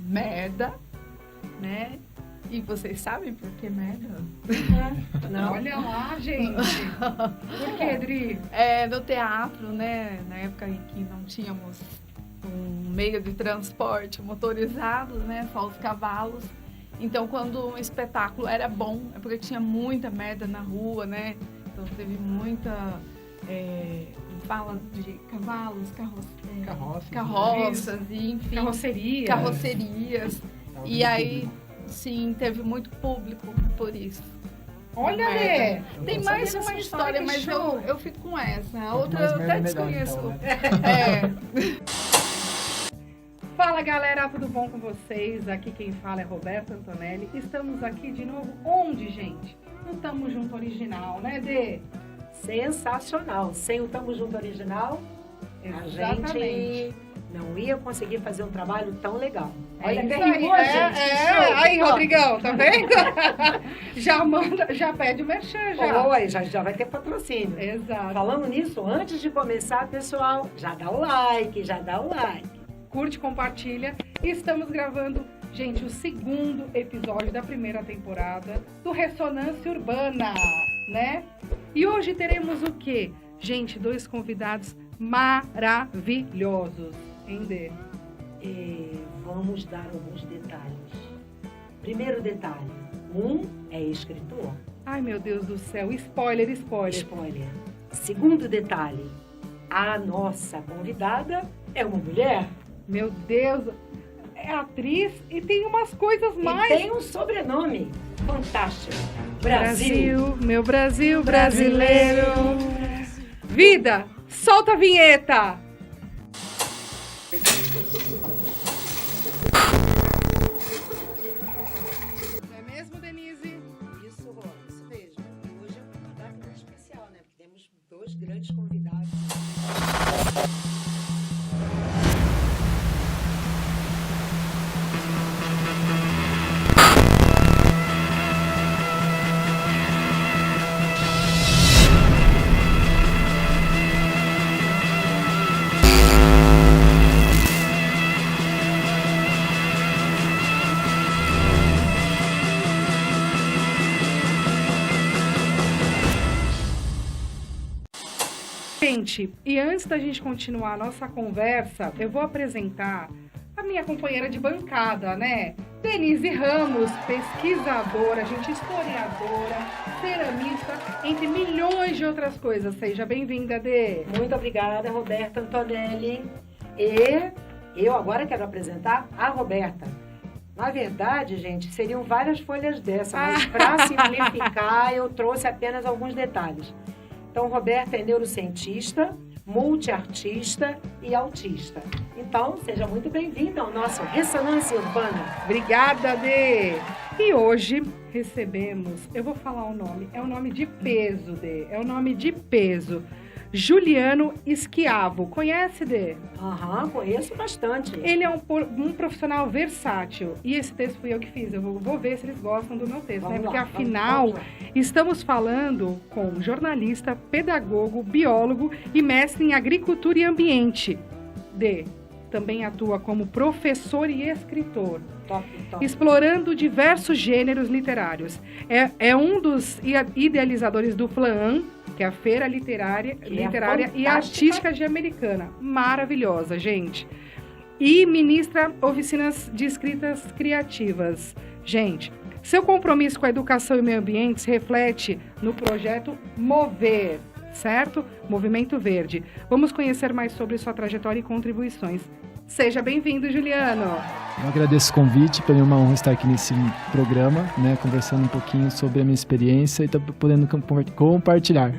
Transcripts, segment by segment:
Merda, né? E vocês sabem por que merda? Não. Olha lá, gente. Por que, Adri? No teatro, né? Na época em que não tínhamos um meio de transporte motorizado, né? Só os cavalos. Então, quando um espetáculo era bom, é porque tinha muita merda na rua, né? Então, teve muita fala de cavalos, carroças, e, enfim. Carrocerias. E aí, sim, teve muito público por isso. Olha, Lê! Tem mais uma história, mas eu fico com essa. A outra eu até desconheço. Então, né? Fala, galera, tudo bom com vocês? Aqui quem fala é Roberta Antonelli. Estamos aqui de novo. Onde, gente? No Tamo Junto Original, né, Dê? Sensacional. Sem o Tamo Junto Original, Exatamente. A gente não ia conseguir fazer um trabalho tão legal. Olha, isso rimou, aí. gente. Aí, Rodrigão, tá vendo? já pede o merchan, já. Oi, já vai ter patrocínio. Exato. Falando nisso, antes de começar, pessoal, já dá o like. Curte, compartilha. Estamos gravando, gente, o segundo episódio da primeira temporada do Ressonância Urbana, né? E hoje teremos o quê? Gente, 2 convidados maravilhosos. Hein, Dê? Vamos dar alguns detalhes. Primeiro detalhe, um é escritor. Ai, meu Deus do céu, spoiler. Segundo detalhe, a nossa convidada é uma mulher. Meu Deus, é atriz e tem umas coisas mais. E tem um sobrenome fantástico. Brasil. Meu Brasil brasileiro. Vida, solta a vinheta. Não é mesmo, Denise? Isso mesmo. E hoje é uma data muito especial, né? Porque temos 2 grandes convidados. Gente, e antes da gente continuar a nossa conversa, eu vou apresentar a minha companheira de bancada, né? Denise Ramos, pesquisadora, historiadora, ceramista, entre milhões de outras coisas. Seja bem-vinda, Dê. Muito obrigada, Roberta Antonelli. E eu agora quero apresentar a Roberta. Na verdade, gente, seriam várias folhas dessa, mas para simplificar, eu trouxe apenas alguns detalhes. Então, Roberta é neurocientista, multiartista e autista. Então, seja muito bem-vinda ao nosso Ressonância Urbana. Obrigada, Dê! E hoje recebemos, eu vou falar o nome, é um nome de peso, Dê, é um nome de peso. Juliano Schiavo. Conhece, Dê? Conheço bastante. Ele é um profissional versátil. E esse texto fui eu que fiz. Eu vou ver se eles gostam do meu texto, né? Porque afinal, estamos falando com um jornalista, pedagogo, biólogo e mestre em agricultura e ambiente. Dê, também atua como professor e escritor. Top. Explorando diversos gêneros literários. É um dos idealizadores do FLAAM, que é a Feira Literária e Artística de Americana. Maravilhosa, gente. E ministra oficinas de escritas criativas. Gente, seu compromisso com a educação e meio ambiente se reflete no projeto Mover, certo? Movimento Verde. Vamos conhecer mais sobre sua trajetória e contribuições. Seja bem-vindo, Juliano. Eu agradeço o convite, para mim é uma honra estar aqui nesse programa, né, conversando um pouquinho sobre a minha experiência e podendo compartilhar.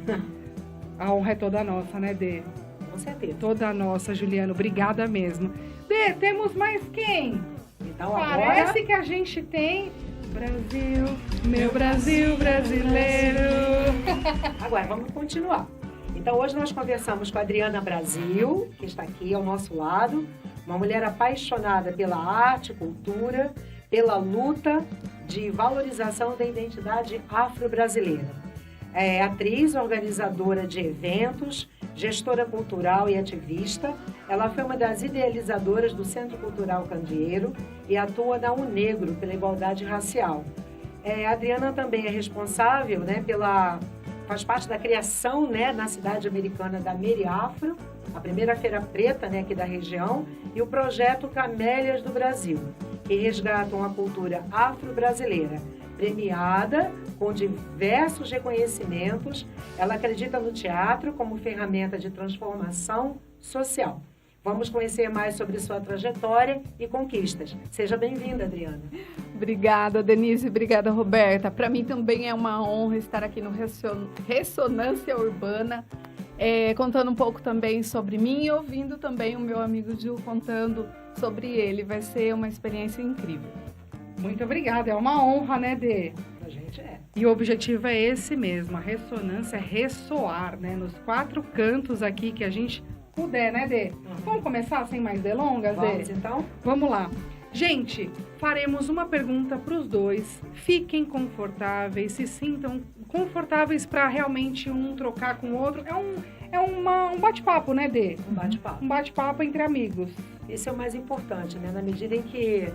A honra é toda nossa, né, Dê? Com certeza. Toda nossa, Juliano. Obrigada mesmo. Dê, temos mais quem? Então, Parece agora... que a gente tem Brasil, meu Brasil brasileiro. Agora, vamos continuar. Então, hoje nós conversamos com a Adriana Brasil, que está aqui ao nosso lado, uma mulher apaixonada pela arte, cultura, pela luta de valorização da identidade afro-brasileira. É atriz, organizadora de eventos, gestora cultural e ativista. Ela foi uma das idealizadoras do Centro Cultural Candeeiro e atua na UNegro pela igualdade racial. A Adriana também é responsável, né, faz parte da criação, né, na cidade americana da Meriafro, a primeira feira preta, né, aqui da região, e o projeto Camélias do Brasil, que resgatam a cultura afro-brasileira. Premiada com diversos reconhecimentos, ela acredita no teatro como ferramenta de transformação social. Vamos conhecer mais sobre sua trajetória e conquistas. Seja bem-vinda, Adriana. Obrigada, Denise. Obrigada, Roberta. Para mim também é uma honra estar aqui no Ressonância Urbana, contando um pouco também sobre mim e ouvindo também o meu amigo Gil contando sobre ele. Vai ser uma experiência incrível. Muito obrigada. É uma honra, né, Dê? A gente é. E o objetivo é esse mesmo, a ressonância é ressoar, né? Nos 4 cantos aqui que a gente puder, né, Dê? Vamos começar sem mais delongas, Dê? Vamos, então? Vamos lá. Gente, faremos uma pergunta para os dois. Fiquem confortáveis, se sintam confortáveis para realmente um trocar com o outro. É um bate-papo, né, Dê? Um bate-papo. Um bate-papo entre amigos. Esse é o mais importante, né? Na medida em que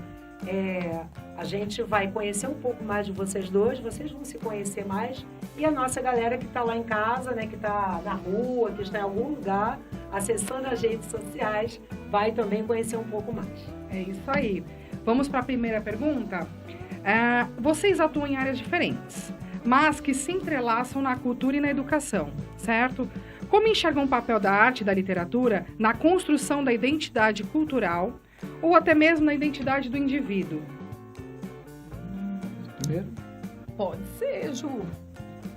a gente vai conhecer um pouco mais de vocês dois, vocês vão se conhecer mais, e a nossa galera que está lá em casa, né, que está na rua, que está em algum lugar, acessando as redes sociais, vai também conhecer um pouco mais. É isso aí. Vamos para a primeira pergunta? Vocês atuam em áreas diferentes, mas que se entrelaçam na cultura e na educação, certo? Como enxergam o papel da arte e da literatura na construção da identidade cultural ou até mesmo na identidade do indivíduo? Primeiro? Pode ser, Ju.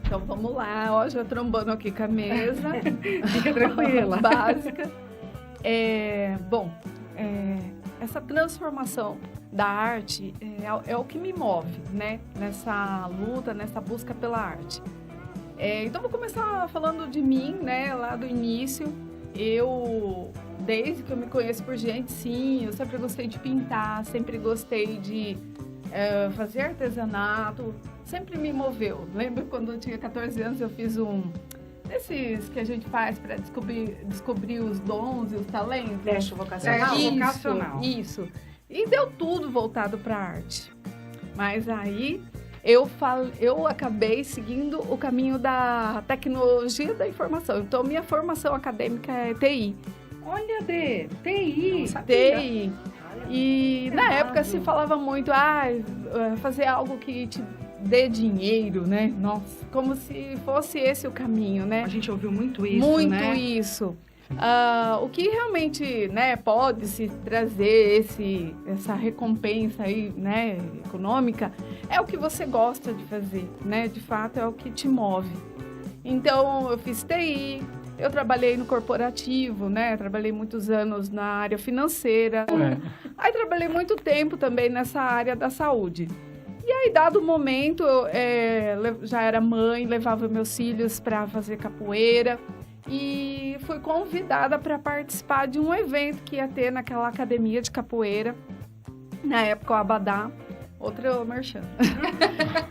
Então vamos lá, ó, já trombando aqui com a mesa. Fica tranquila. Básica. Essa transformação da arte é o que me move, né? Nessa luta, nessa busca pela arte. Então vou começar falando de mim, né? Lá do início. Desde que eu me conheço por gente, sim, eu sempre gostei de pintar, sempre gostei de fazer artesanato, sempre me moveu. Lembro quando eu tinha 14 anos, eu fiz desses que a gente faz para descobrir os dons e os talentos. Teste vocacional. Isso. E deu tudo voltado para a arte. Mas aí eu acabei seguindo o caminho da tecnologia da informação. Então, minha formação acadêmica é TI. Olha, Dê, TI. TI. E na época se falava muito, fazer algo que te dê dinheiro, né? Nossa, como se fosse esse o caminho, né? A gente ouviu muito isso, muito, né? Muito isso. O que realmente, né, pode se trazer essa recompensa aí, né, econômica, é o que você gosta de fazer, né? De fato, é o que te move. Então, eu fiz TI, eu trabalhei no corporativo, né? Trabalhei muitos anos na área financeira. Aí, trabalhei muito tempo também nessa área da saúde. E aí, dado o momento, já era mãe, levava meus filhos para fazer capoeira. E fui convidada para participar de um evento que ia ter naquela academia de capoeira, na época o Abadá, outro merchan.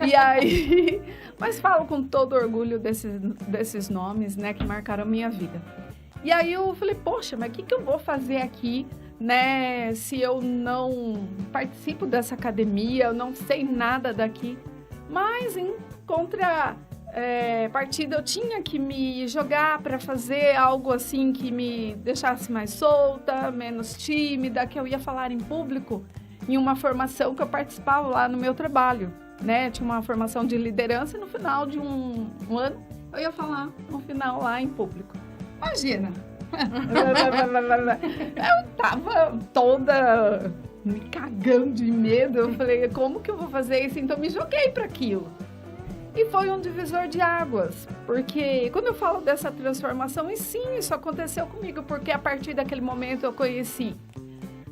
E aí, mas falo com todo orgulho desses nomes, né, que marcaram a minha vida. E aí eu falei, poxa, mas o que eu vou fazer aqui, né, se eu não participo dessa academia, eu não sei nada daqui. Mas em partida eu tinha que me jogar para fazer algo assim que me deixasse mais solta, menos tímida, que eu ia falar em público em uma formação que eu participava lá no meu trabalho, né? Tinha uma formação de liderança e no final de um ano eu ia falar no final lá em público. Imagina! Eu tava toda me cagando de medo, eu falei, como que eu vou fazer isso? Então me joguei para aquilo. E foi um divisor de águas, porque quando eu falo dessa transformação, e sim, isso aconteceu comigo, porque a partir daquele momento eu conheci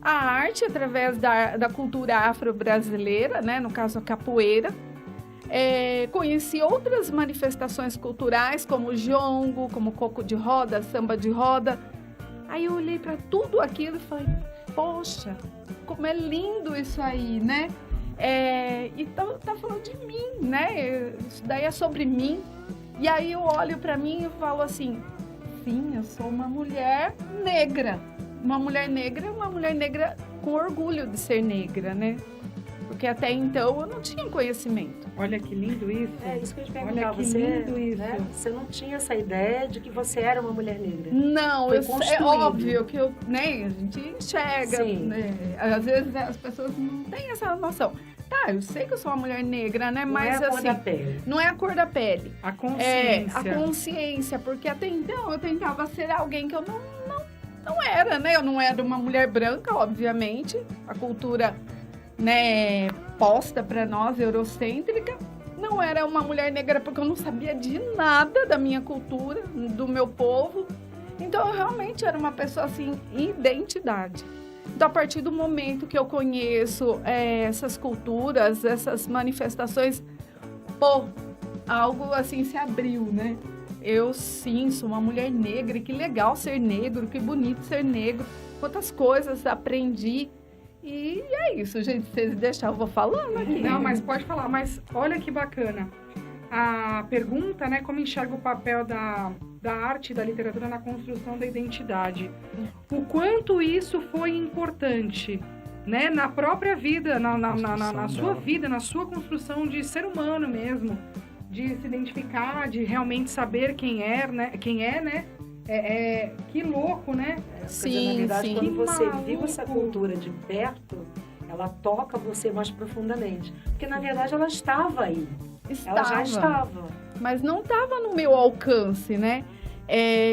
a arte através da cultura afro-brasileira, né? No caso a capoeira. Conheci outras manifestações culturais, como o jongo, como coco de roda, samba de roda. Aí eu olhei para tudo aquilo e falei, poxa, como é lindo isso aí, né? E tá falando de mim, né? Isso daí é sobre mim. E aí eu olho pra mim e falo assim, sim, eu sou uma mulher negra. Uma mulher negra é uma mulher negra com orgulho de ser negra, né? Porque até então eu não tinha conhecimento. Olha que lindo isso. É isso que eu ia te Olha perguntar. que Você, lindo isso. né, você não tinha essa ideia de que você era uma mulher negra. Não, Foi é construído. óbvio que a gente enxerga, Sim. né? Às vezes as pessoas não têm essa noção. Tá, eu sei que eu sou uma mulher negra, né? Mas não é a cor assim, da pele. não é a cor da pele. A É consciência. a consciência, porque até então eu tentava ser alguém que eu não era, né? Eu não era uma mulher branca, obviamente. A cultura, né, posta para nós, eurocêntrica. Não era uma mulher negra porque eu não sabia de nada da minha cultura, do meu povo. Então, eu realmente era uma pessoa, assim, identidade. Então, a partir do momento que eu conheço essas culturas, essas manifestações, algo assim se abriu, né? Eu, sim, sou uma mulher negra, e que legal ser negro, que bonito ser negro. Quantas coisas aprendi. E é isso, gente. Se vocês deixarem, eu vou falando aqui. Não, mas pode falar. Mas olha que bacana. A pergunta, né, como enxerga o papel da arte e da literatura na construção da identidade. O quanto isso foi importante, né, na própria vida, na sua vida, na sua construção de ser humano mesmo, de se identificar, de realmente saber quem é, né? Que louco, né? Sim, na verdade, sim. quando você Que viu essa maluco. cultura de perto, ela toca você mais profundamente. Porque, na verdade, ela estava aí. Ela já estava. Mas não estava no meu alcance, né?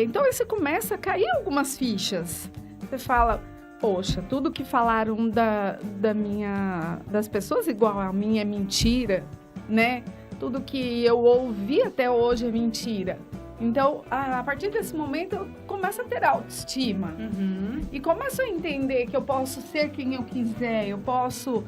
Então aí você começa a cair algumas fichas. Você fala, poxa, tudo que falaram das pessoas igual a mim é mentira, né? Tudo que eu ouvi até hoje é mentira. Então, a partir desse momento, eu começo a ter autoestima. Uhum. E começo a entender que eu posso ser quem eu quiser, eu posso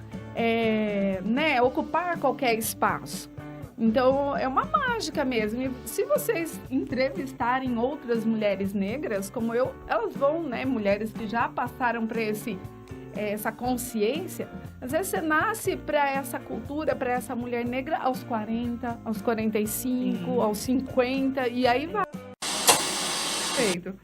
ocupar qualquer espaço. Então, é uma mágica mesmo. E se vocês entrevistarem outras mulheres negras, como eu, elas vão, né? Mulheres que já passaram por essa consciência. Às vezes você nasce para essa cultura, para essa mulher negra aos 40, aos 45, aos 50, e aí vai. Perfeito.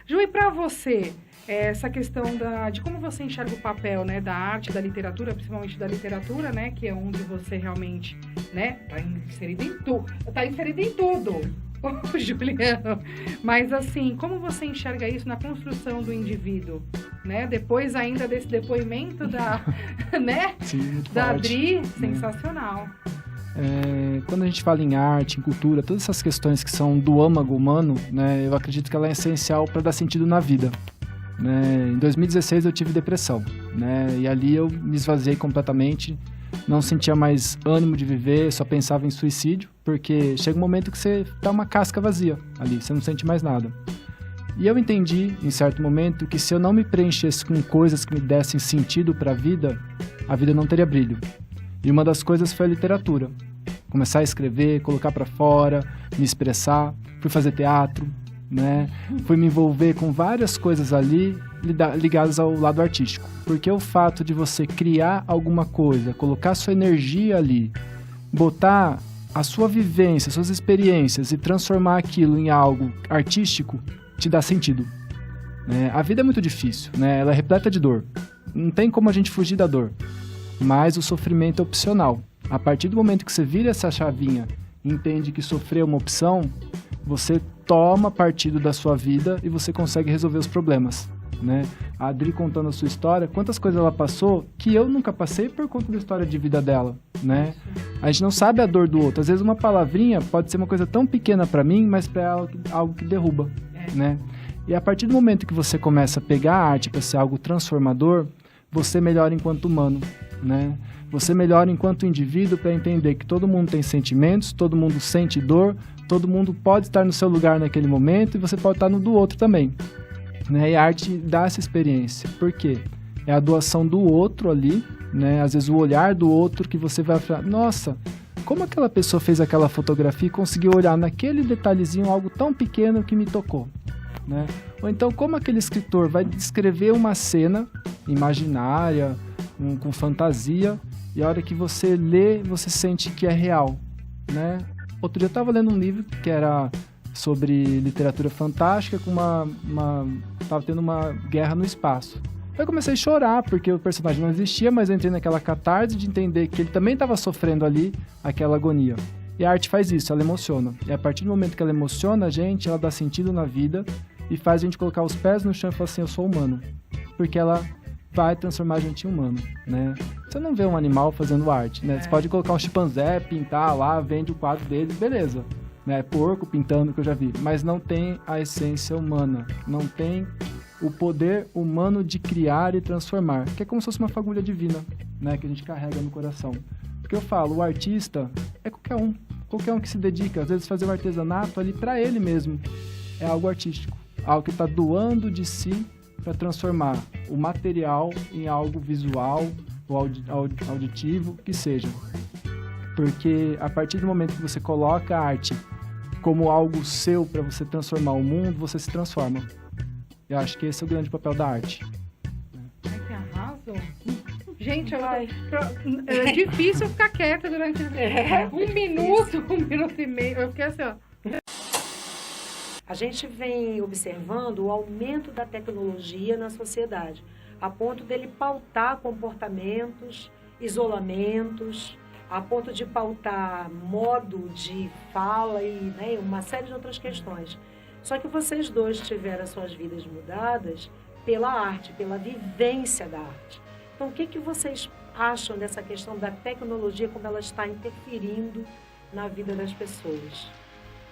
Ju, e para você, essa questão de como você enxerga o papel, né, da arte, da literatura, principalmente da literatura, né, que é onde você realmente, né, tá inserido em tudo, Juliano. Mas assim, como você enxerga isso na construção do indivíduo, né? Depois ainda desse depoimento né, Sim, muito da forte. Adri, sensacional. Quando a gente fala em arte, em cultura, todas essas questões que são do âmago humano, né, eu acredito que ela é essencial para dar sentido na vida. Né? Em 2016 eu tive depressão, né, e ali eu me esvaziei completamente, não sentia mais ânimo de viver, só pensava em suicídio, porque chega um momento que você tá uma casca vazia ali, você não sente mais nada. E eu entendi, em certo momento, que se eu não me preenchesse com coisas que me dessem sentido para a vida não teria brilho. E uma das coisas foi a literatura. Começar a escrever, colocar para fora, me expressar. Fui fazer teatro, né? Fui me envolver com várias coisas ali ligadas ao lado artístico. Porque o fato de você criar alguma coisa, colocar sua energia ali, botar a sua vivência, suas experiências e transformar aquilo em algo artístico, te dá sentido. A vida é muito difícil, né? Ela é repleta de dor. Não tem como a gente fugir da dor. Mas o sofrimento é opcional. A partir do momento que você vira essa chavinha e entende que sofrer é uma opção, você toma partido da sua vida e você consegue resolver os problemas, né? A Adri contando a sua história, quantas coisas ela passou que eu nunca passei por conta da história de vida dela, né? A gente não sabe a dor do outro. Às vezes uma palavrinha pode ser uma coisa tão pequena para mim, mas para ela algo que derruba, né? E a partir do momento que você começa a pegar a arte para ser algo transformador, você melhora enquanto humano, né? Você melhora enquanto indivíduo para entender que todo mundo tem sentimentos, todo mundo sente dor, todo mundo pode estar no seu lugar naquele momento e você pode estar no do outro também, né? E a arte dá essa experiência. Por quê? É a doação do outro ali, né? Às vezes o olhar do outro que você vai falar, nossa, como aquela pessoa fez aquela fotografia e conseguiu olhar naquele detalhezinho algo tão pequeno que me tocou, né? Ou então como aquele escritor vai descrever uma cena imaginária, com fantasia, e a hora que você lê, você sente que é real, né? Outro dia eu estava lendo um livro que era sobre literatura fantástica com tava tendo uma guerra no espaço. Eu comecei a chorar, porque o personagem não existia, mas eu entrei naquela catarse de entender que ele também estava sofrendo ali aquela agonia. E a arte faz isso, ela emociona. E a partir do momento que ela emociona a gente, ela dá sentido na vida e faz a gente colocar os pés no chão e falar assim, eu sou humano. Porque ela vai transformar a gente em humano, né? Você não vê um animal fazendo arte, né? Você pode colocar um chimpanzé, pintar lá, vende o quadro dele, beleza. Né? Porco pintando, que eu já vi. Mas não tem a essência humana. Não tem o poder humano de criar e transformar. Que é como se fosse uma fagulha divina, né? Que a gente carrega no coração. Porque eu falo, o artista é qualquer um. Qualquer um que se dedica. Às vezes fazer o artesanato ali pra ele mesmo. É algo artístico. Algo que está doando de si para transformar o material em algo visual ou auditivo, que seja. Porque a partir do momento que você coloca a arte como algo seu para você transformar o mundo, você se transforma. Eu acho que esse é o grande papel da arte. Ai, que arraso! Gente, é difícil ficar quieta durante um minuto e meio. Eu fiquei assim, ó. A gente vem observando o aumento da tecnologia na sociedade, a ponto dele pautar comportamentos, isolamentos, a ponto de pautar modo de fala e, né, uma série de outras questões. Só que vocês dois tiveram as suas vidas mudadas pela arte, pela vivência da arte. Então, o que vocês acham dessa questão da tecnologia, como ela está interferindo na vida das pessoas?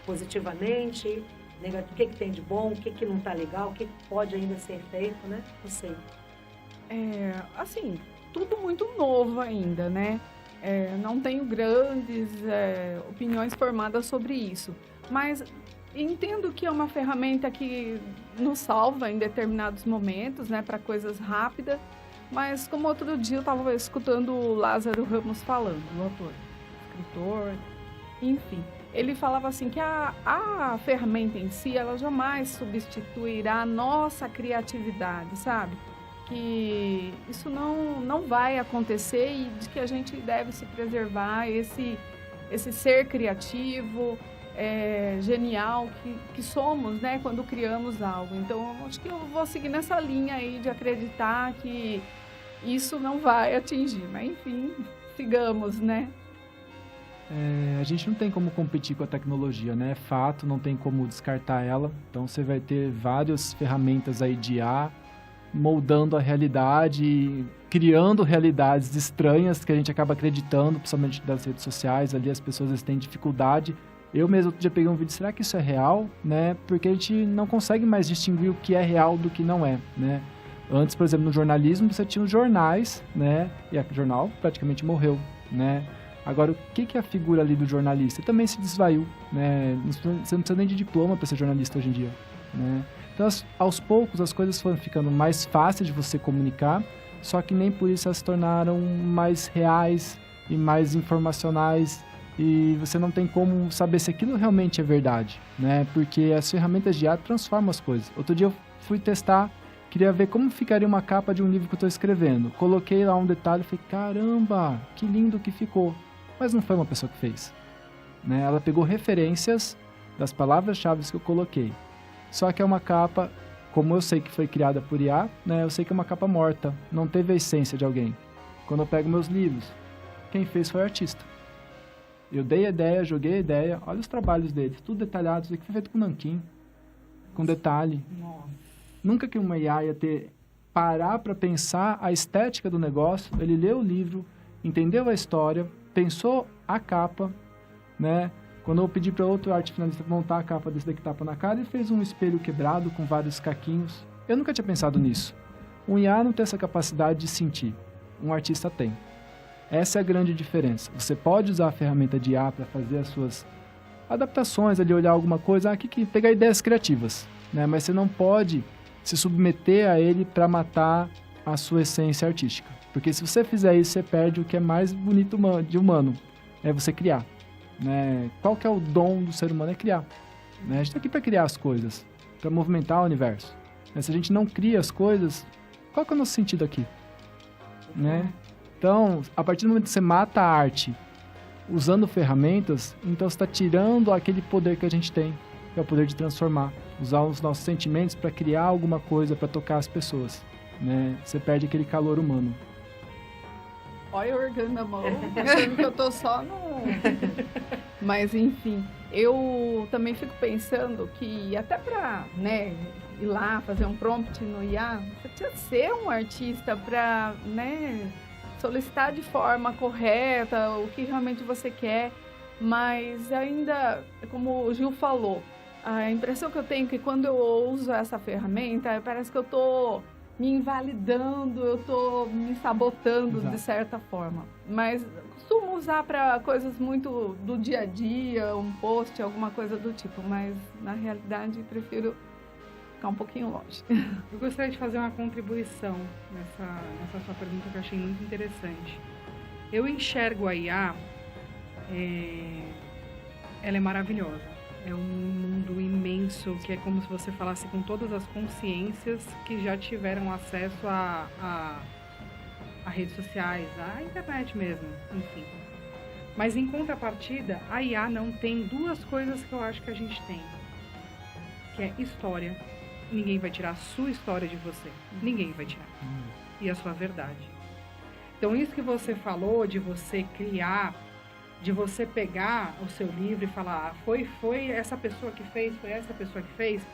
Positivamente? O que tem de bom, o que não está legal, o que pode ainda ser feito, né? Não sei. Assim, tudo muito novo ainda, né? Não tenho grandes opiniões formadas sobre isso. Mas entendo que é uma ferramenta que nos salva em determinados momentos, né? Para coisas rápidas. Mas como outro dia eu estava escutando o Lázaro Ramos falando, o autor, escritor, enfim. Ele falava assim que a ferramenta em si, ela jamais substituirá a nossa criatividade, sabe? Que isso não vai acontecer e de que a gente deve se preservar esse ser criativo, genial que somos, né? Quando criamos algo. Então, acho que eu vou seguir nessa linha aí de acreditar que isso não vai atingir. Mas, enfim, sigamos, né? A gente não tem como competir com a tecnologia, né? É fato, não tem como descartar ela. Então você vai ter várias ferramentas aí de IA moldando a realidade, criando realidades estranhas que a gente acaba acreditando, principalmente das redes sociais. Ali as pessoas têm dificuldade. Eu mesmo outro dia peguei um vídeo, será que isso é real? Né? Porque a gente não consegue mais distinguir o que é real do que não é, né? Antes, por exemplo, no jornalismo você tinha os jornais, né? E o jornal praticamente morreu, né? Agora, o que é a figura ali do jornalista? Também se desvaiu, né? Você não precisa nem de diploma para ser jornalista hoje em dia, né? Então, aos poucos, as coisas foram ficando mais fáceis de você comunicar, só que nem por isso elas se tornaram mais reais e mais informacionais, e você não tem como saber se aquilo realmente é verdade, né? Porque as ferramentas de IA transformam as coisas. Outro dia eu fui testar, queria ver como ficaria uma capa de um livro que eu estou escrevendo. Coloquei lá um detalhe e falei, caramba, que lindo que ficou. Mas não foi uma pessoa que fez, né? Ela pegou referências das palavras-chave que eu coloquei. Só que é uma capa, como eu sei que foi criada por IA, né? Eu sei que é uma capa morta, não teve a essência de alguém. Quando eu pego meus livros, quem fez foi o artista. Eu dei a ideia, joguei a ideia, olha os trabalhos deles, tudo detalhado, isso aqui foi feito com nanquim, com detalhe. Nossa. Nunca que uma IA ia parar para pensar a estética do negócio, ele leu o livro, entendeu a história, pensou a capa, né? Quando eu pedi para outro arte finalista montar a capa desse daqui tapa na cara, ele fez um espelho quebrado com vários caquinhos. Eu nunca tinha pensado nisso. Um IA não tem essa capacidade de sentir. Um artista tem. Essa é a grande diferença. Você pode usar a ferramenta de IA para fazer as suas adaptações, ali olhar alguma coisa, aqui pegar ideias criativas, né? Mas você não pode se submeter a ele para matar a sua essência artística. Porque se você fizer isso, você perde o que é mais bonito de humano, é você criar, né? Qual que é o dom do ser humano? É criar, né? A gente está aqui para criar as coisas, para movimentar o universo. Mas se a gente não cria as coisas, qual que é o nosso sentido aqui? Né? Então, a partir do momento que você mata a arte usando ferramentas, então você está tirando aquele poder que a gente tem, é o poder de transformar, usar os nossos sentimentos para criar alguma coisa, para tocar as pessoas, né? Você perde aquele calor humano. Olha eu erguendo a mão, pensando que eu tô só no... Mas, enfim, eu também fico pensando que até pra, né, ir lá fazer um prompt no IA, você precisa ser um artista pra, né, solicitar de forma correta o que realmente você quer. Mas ainda, como o Gil falou, a impressão que eu tenho é que quando eu uso essa ferramenta, parece que eu tô me invalidando, eu tô me sabotando. Exato. De certa forma. Mas costumo usar para coisas muito do dia a dia, um post, alguma coisa do tipo, mas na realidade prefiro ficar um pouquinho longe. Eu gostaria de fazer uma contribuição nessa sua pergunta que eu achei muito interessante. Eu enxergo a IA, ela é maravilhosa. É um mundo imenso, que é como se você falasse com todas as consciências que já tiveram acesso a redes sociais, à internet mesmo, enfim. Mas em contrapartida, a IA não tem duas coisas que eu acho que a gente tem. Que é história. Ninguém vai tirar a sua história de você. Ninguém vai tirar. E a sua verdade. Então isso que você falou de você criar, de você pegar o seu livro e falar, foi essa pessoa que fez, foi essa pessoa que fez,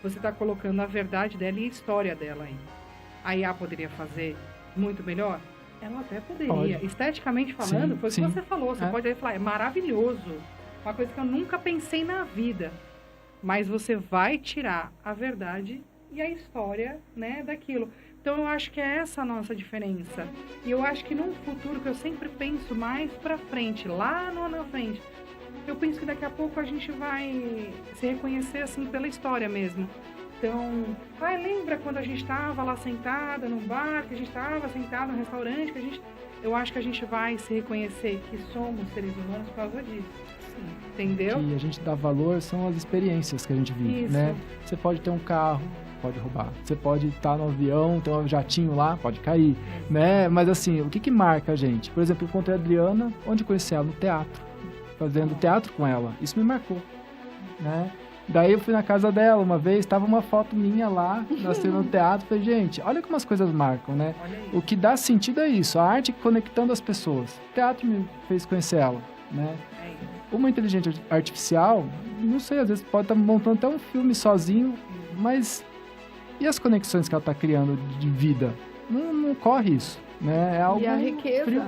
você está colocando a verdade dela e a história dela aí. A IA poderia fazer muito melhor? Ela até poderia. Pode. Esteticamente falando, foi o que você falou. Você pode falar, é maravilhoso. Uma coisa que eu nunca pensei na vida. Mas você vai tirar a verdade e a história, né, daquilo. Então eu acho que é essa a nossa diferença. E eu acho que num futuro que eu sempre penso mais pra frente, lá na frente, eu penso que daqui a pouco a gente vai se reconhecer assim pela história mesmo. Então, lembra quando a gente estava lá sentada num bar, que a gente estava sentado no restaurante, eu acho que a gente vai se reconhecer que somos seres humanos por causa disso. Sim. Entendeu? O que a gente dá valor são as experiências que a gente vive, né? Você pode ter um carro, pode roubar. Você pode estar no avião, ter um jatinho lá, pode cair, né? Mas assim, o que marca a gente? Por exemplo, eu encontrei a Adriana, onde eu conheci ela? No teatro, fazendo teatro com ela. Isso me marcou, né? Daí eu fui na casa dela uma vez, estava uma foto minha lá, nascendo no teatro. Falei, gente, olha como as coisas marcam, né? O que dá sentido é isso, a arte conectando as pessoas. O teatro me fez conhecer ela, né? Uma inteligência artificial, não sei, às vezes pode estar montando até um filme sozinho, mas e as conexões que ela está criando de vida? Não corre isso, né? É algo e a riqueza, frio,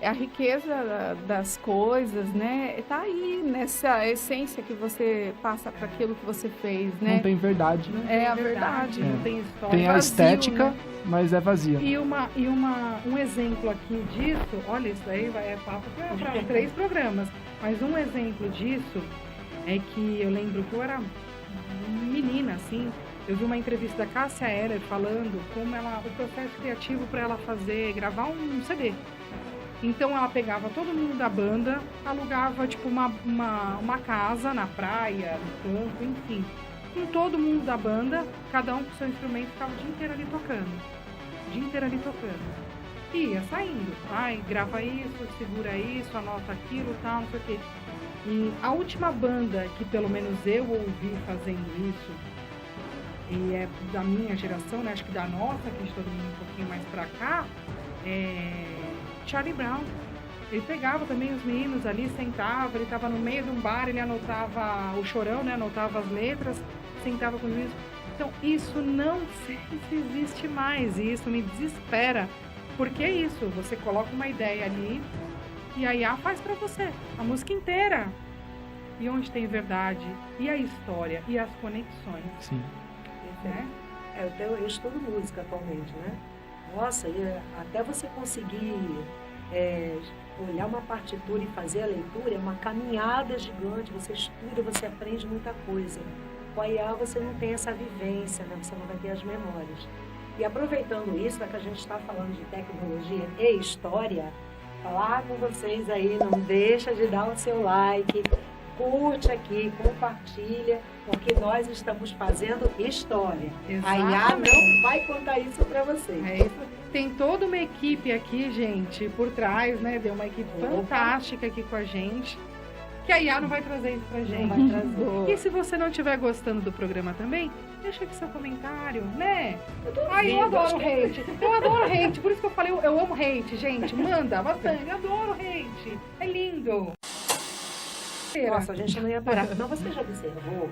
é a riqueza das coisas, né? Tá aí nessa essência que você passa para aquilo que você fez, né? Não tem verdade. É a verdade. Não tem história. Tem a estética, né? Mas é vazia. E um exemplo aqui disso, olha, isso aí é papo para 3 programas. Mas um exemplo disso é que eu lembro que eu era menina, assim, eu vi uma entrevista da Cássia Eller falando como o processo criativo para ela gravar um CD. Então ela pegava todo mundo da banda, alugava tipo uma casa na praia, no campo, enfim. Com todo mundo da banda, cada um com seu instrumento, ficava o dia inteiro ali tocando. E ia saindo. Grava isso, segura isso, anota aquilo, tal, não sei o quê. E a última banda que pelo menos eu ouvi fazendo isso, e é da minha geração, né? Acho que da nossa, que a gente todo mundo um pouquinho mais pra cá, Charlie Brown. Ele pegava também os meninos ali, sentava, ele estava no meio de um bar, ele anotava o chorão, né? Anotava as letras, sentava com os meninos. Então, isso não sei se existe mais, e isso me desespera. Porque é isso, você coloca uma ideia ali e a IA faz pra você a música inteira. E onde tem verdade, e a história, e as conexões. Sim. Né? Eu estudo música atualmente, né? Nossa, e até você conseguir olhar uma partitura e fazer a leitura, é uma caminhada gigante, você estuda, você aprende muita coisa. Com a IA você não tem essa vivência, né? Você não vai ter as memórias. E aproveitando isso, já que a gente está falando de tecnologia e história, falar com vocês aí, não deixa de dar o seu like, curte aqui, compartilha, porque nós estamos fazendo história. Exatamente. A IA não vai contar isso para vocês. É isso. Tem toda uma equipe aqui, gente, por trás, né? Deu uma equipe fantástica aqui com a gente. que a Iá não vai trazer isso pra gente. Não vai trazer. E se você não estiver gostando do programa também, deixa aqui seu comentário, né? Ai, eu adoro hate. Eu adoro hate. Por isso que eu falei, eu amo hate, gente. Manda bastante. Eu adoro hate. É lindo. Nossa, a gente não ia parar. Não, você já observou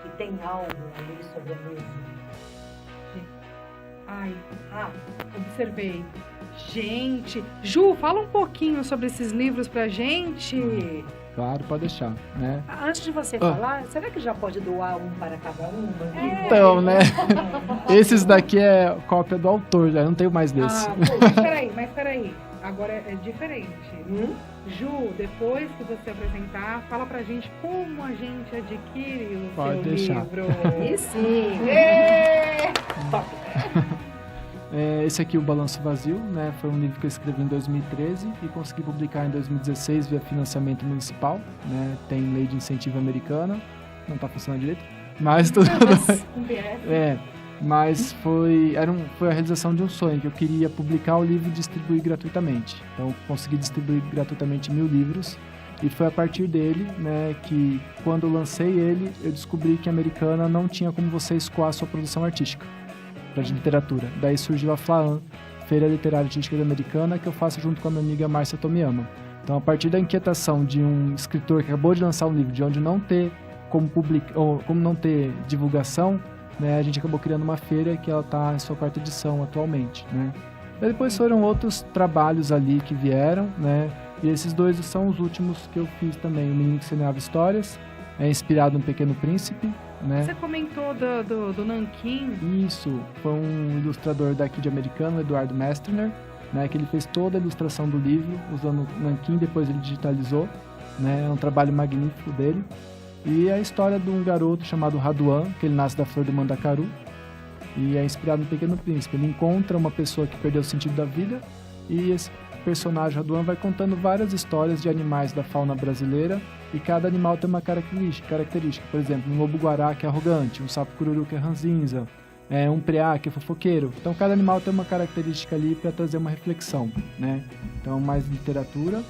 que tem algo ali sobre a mesa? Ai, observei. Gente, Ju, fala um pouquinho sobre esses livros pra gente. Claro, pode deixar, né? Antes de você falar, será que já pode doar um para cada uma? Então, né? Esses daqui é cópia do autor, já não tenho mais desse. Mas peraí. Agora é diferente. Ju, depois que você apresentar, fala pra gente como a gente adquire o Pode seu deixar. livro. E sim. Top. Esse aqui, O Balanço Vazio, né? Foi um livro que eu escrevi em 2013 e consegui publicar em 2016 via financiamento municipal, né? Tem lei de incentivo americana, não tá funcionando direito, mas tudo bem. Mas foi a realização de um sonho, que eu queria publicar o livro e distribuir gratuitamente. Então, eu consegui distribuir gratuitamente 1000 livros. E foi a partir dele, né, que quando eu lancei ele, eu descobri que a Americana não tinha como você escoar a sua produção artística para de literatura. Daí surgiu a FLAAM, Feira Literária Artística da Americana, que eu faço junto com a minha amiga Márcia Tomiyama. Então, a partir da inquietação de um escritor que acabou de lançar um livro, de onde não ter como publicar, ou como não ter divulgação, né, a gente acabou criando uma feira que ela está em sua 4ª edição atualmente, né. Daí depois foram outros trabalhos ali que vieram, né, e esses 2 são os últimos que eu fiz também. O Menino que Semeava Histórias, é inspirado no Pequeno Príncipe, né. Você comentou do Nanquim. Isso, foi um ilustrador daqui de Americana, o Eduardo Mestner, né, que ele fez toda a ilustração do livro usando o Nanquim, depois ele digitalizou, né, é um trabalho magnífico dele. E é a história de um garoto chamado Raduan, que ele nasce da flor do mandacaru, e é inspirado no Pequeno Príncipe. Ele encontra uma pessoa que perdeu o sentido da vida, e esse personagem Raduan vai contando várias histórias de animais da fauna brasileira, e cada animal tem uma característica. Por exemplo, um lobo-guará que é arrogante, um sapo-cururu que é ranzinza, um preá que é fofoqueiro. Então cada animal tem uma característica ali para trazer uma reflexão, né? Então mais literatura.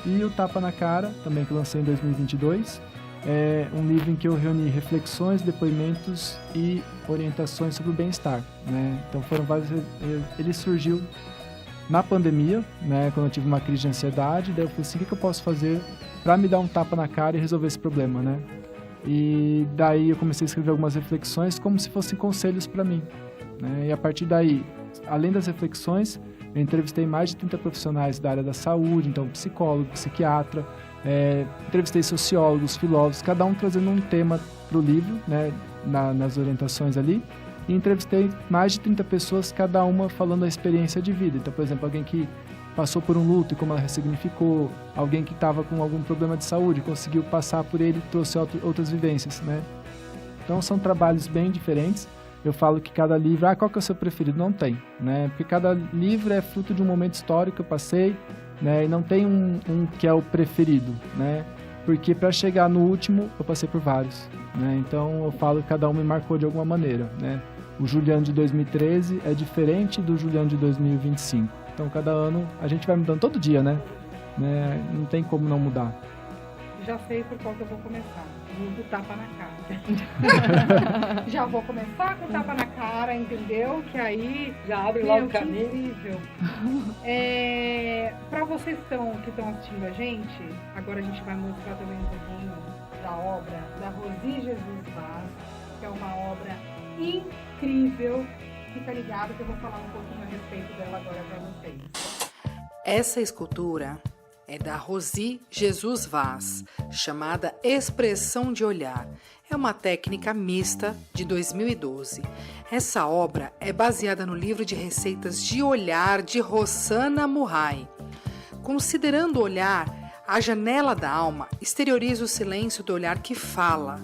E o Tapa na Cara, também que eu lancei em 2022, é um livro em que eu reuni reflexões, depoimentos e orientações sobre o bem-estar, né? Então foram vários. Ele surgiu na pandemia, né? Quando eu tive uma crise de ansiedade, daí eu falei assim, o que eu posso fazer para me dar um tapa na cara e resolver esse problema, né? E daí eu comecei a escrever algumas reflexões como se fossem conselhos para mim, né? E a partir daí, além das reflexões, eu entrevistei mais de 30 profissionais da área da saúde, então psicólogo, psiquiatra, entrevistei sociólogos, filósofos, cada um trazendo um tema para o livro, né, nas orientações ali, e entrevistei mais de 30 pessoas, cada uma falando a experiência de vida. Então, por exemplo, alguém que passou por um luto e como ela ressignificou, alguém que estava com algum problema de saúde, conseguiu passar por ele e trouxe outras vivências, né? Então, são trabalhos bem diferentes. Eu falo que cada livro, qual que é o seu preferido? Não tem, né? Porque cada livro é fruto de um momento histórico que eu passei, né? E não tem um que é o preferido, né? Porque para chegar no último, eu passei por vários, né? Então, eu falo que cada um me marcou de alguma maneira, né? O Juliano de 2013 é diferente do Juliano de 2025. Então, cada ano, a gente vai mudando todo dia, né? Não tem como não mudar. Já sei por qual que eu vou começar. Do tapa na cara. Já vou começar com o tapa na cara, entendeu? Que aí já abre logo o caminho. Incrível. Para vocês que estão assistindo a gente, agora a gente vai mostrar também um pouquinho da obra da Rosi Jesus Vaz, que é uma obra incrível. Fica ligado que eu vou falar um pouquinho a respeito dela agora para vocês. Essa escultura é da Rosi Jesus Vaz, chamada Expressão de Olhar. É uma técnica mista de 2012. Essa obra é baseada no livro de receitas de olhar de Rossana Murray. Considerando o olhar, a janela da alma exterioriza o silêncio do olhar que fala,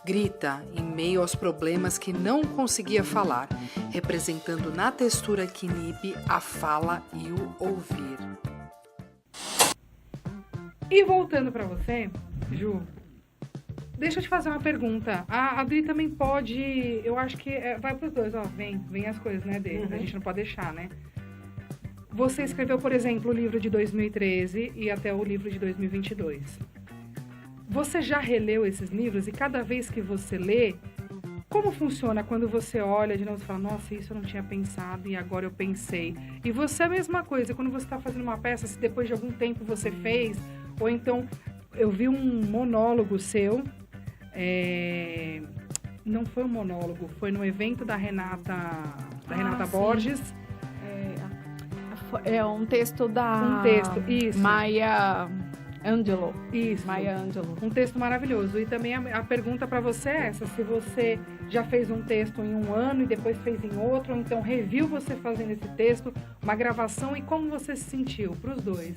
grita em meio aos problemas que não conseguia falar, representando na textura que inibe a fala e o ouvir. E voltando para você, Ju, deixa eu te fazer uma pergunta. A Adri também pode, eu acho que vai para os dois, vem as coisas, né, dele, a gente não pode deixar, né? Você escreveu, por exemplo, o livro de 2013 e até o livro de 2022. Você já releu esses livros e cada vez que você lê, como funciona quando você olha de novo e fala, nossa, isso eu não tinha pensado e agora eu pensei. E você é a mesma coisa, quando você está fazendo uma peça, se depois de algum tempo você fez, ou então eu vi um monólogo seu, não foi um monólogo, foi no evento da Renata Borges. É um texto da isso. Maia Angelou. Isso. Maia Angelou. Um texto maravilhoso. E também a pergunta para você é essa, se você já fez um texto em um ano e depois fez em outro, ou então reviu você fazendo esse texto, uma gravação, e como você se sentiu para os dois?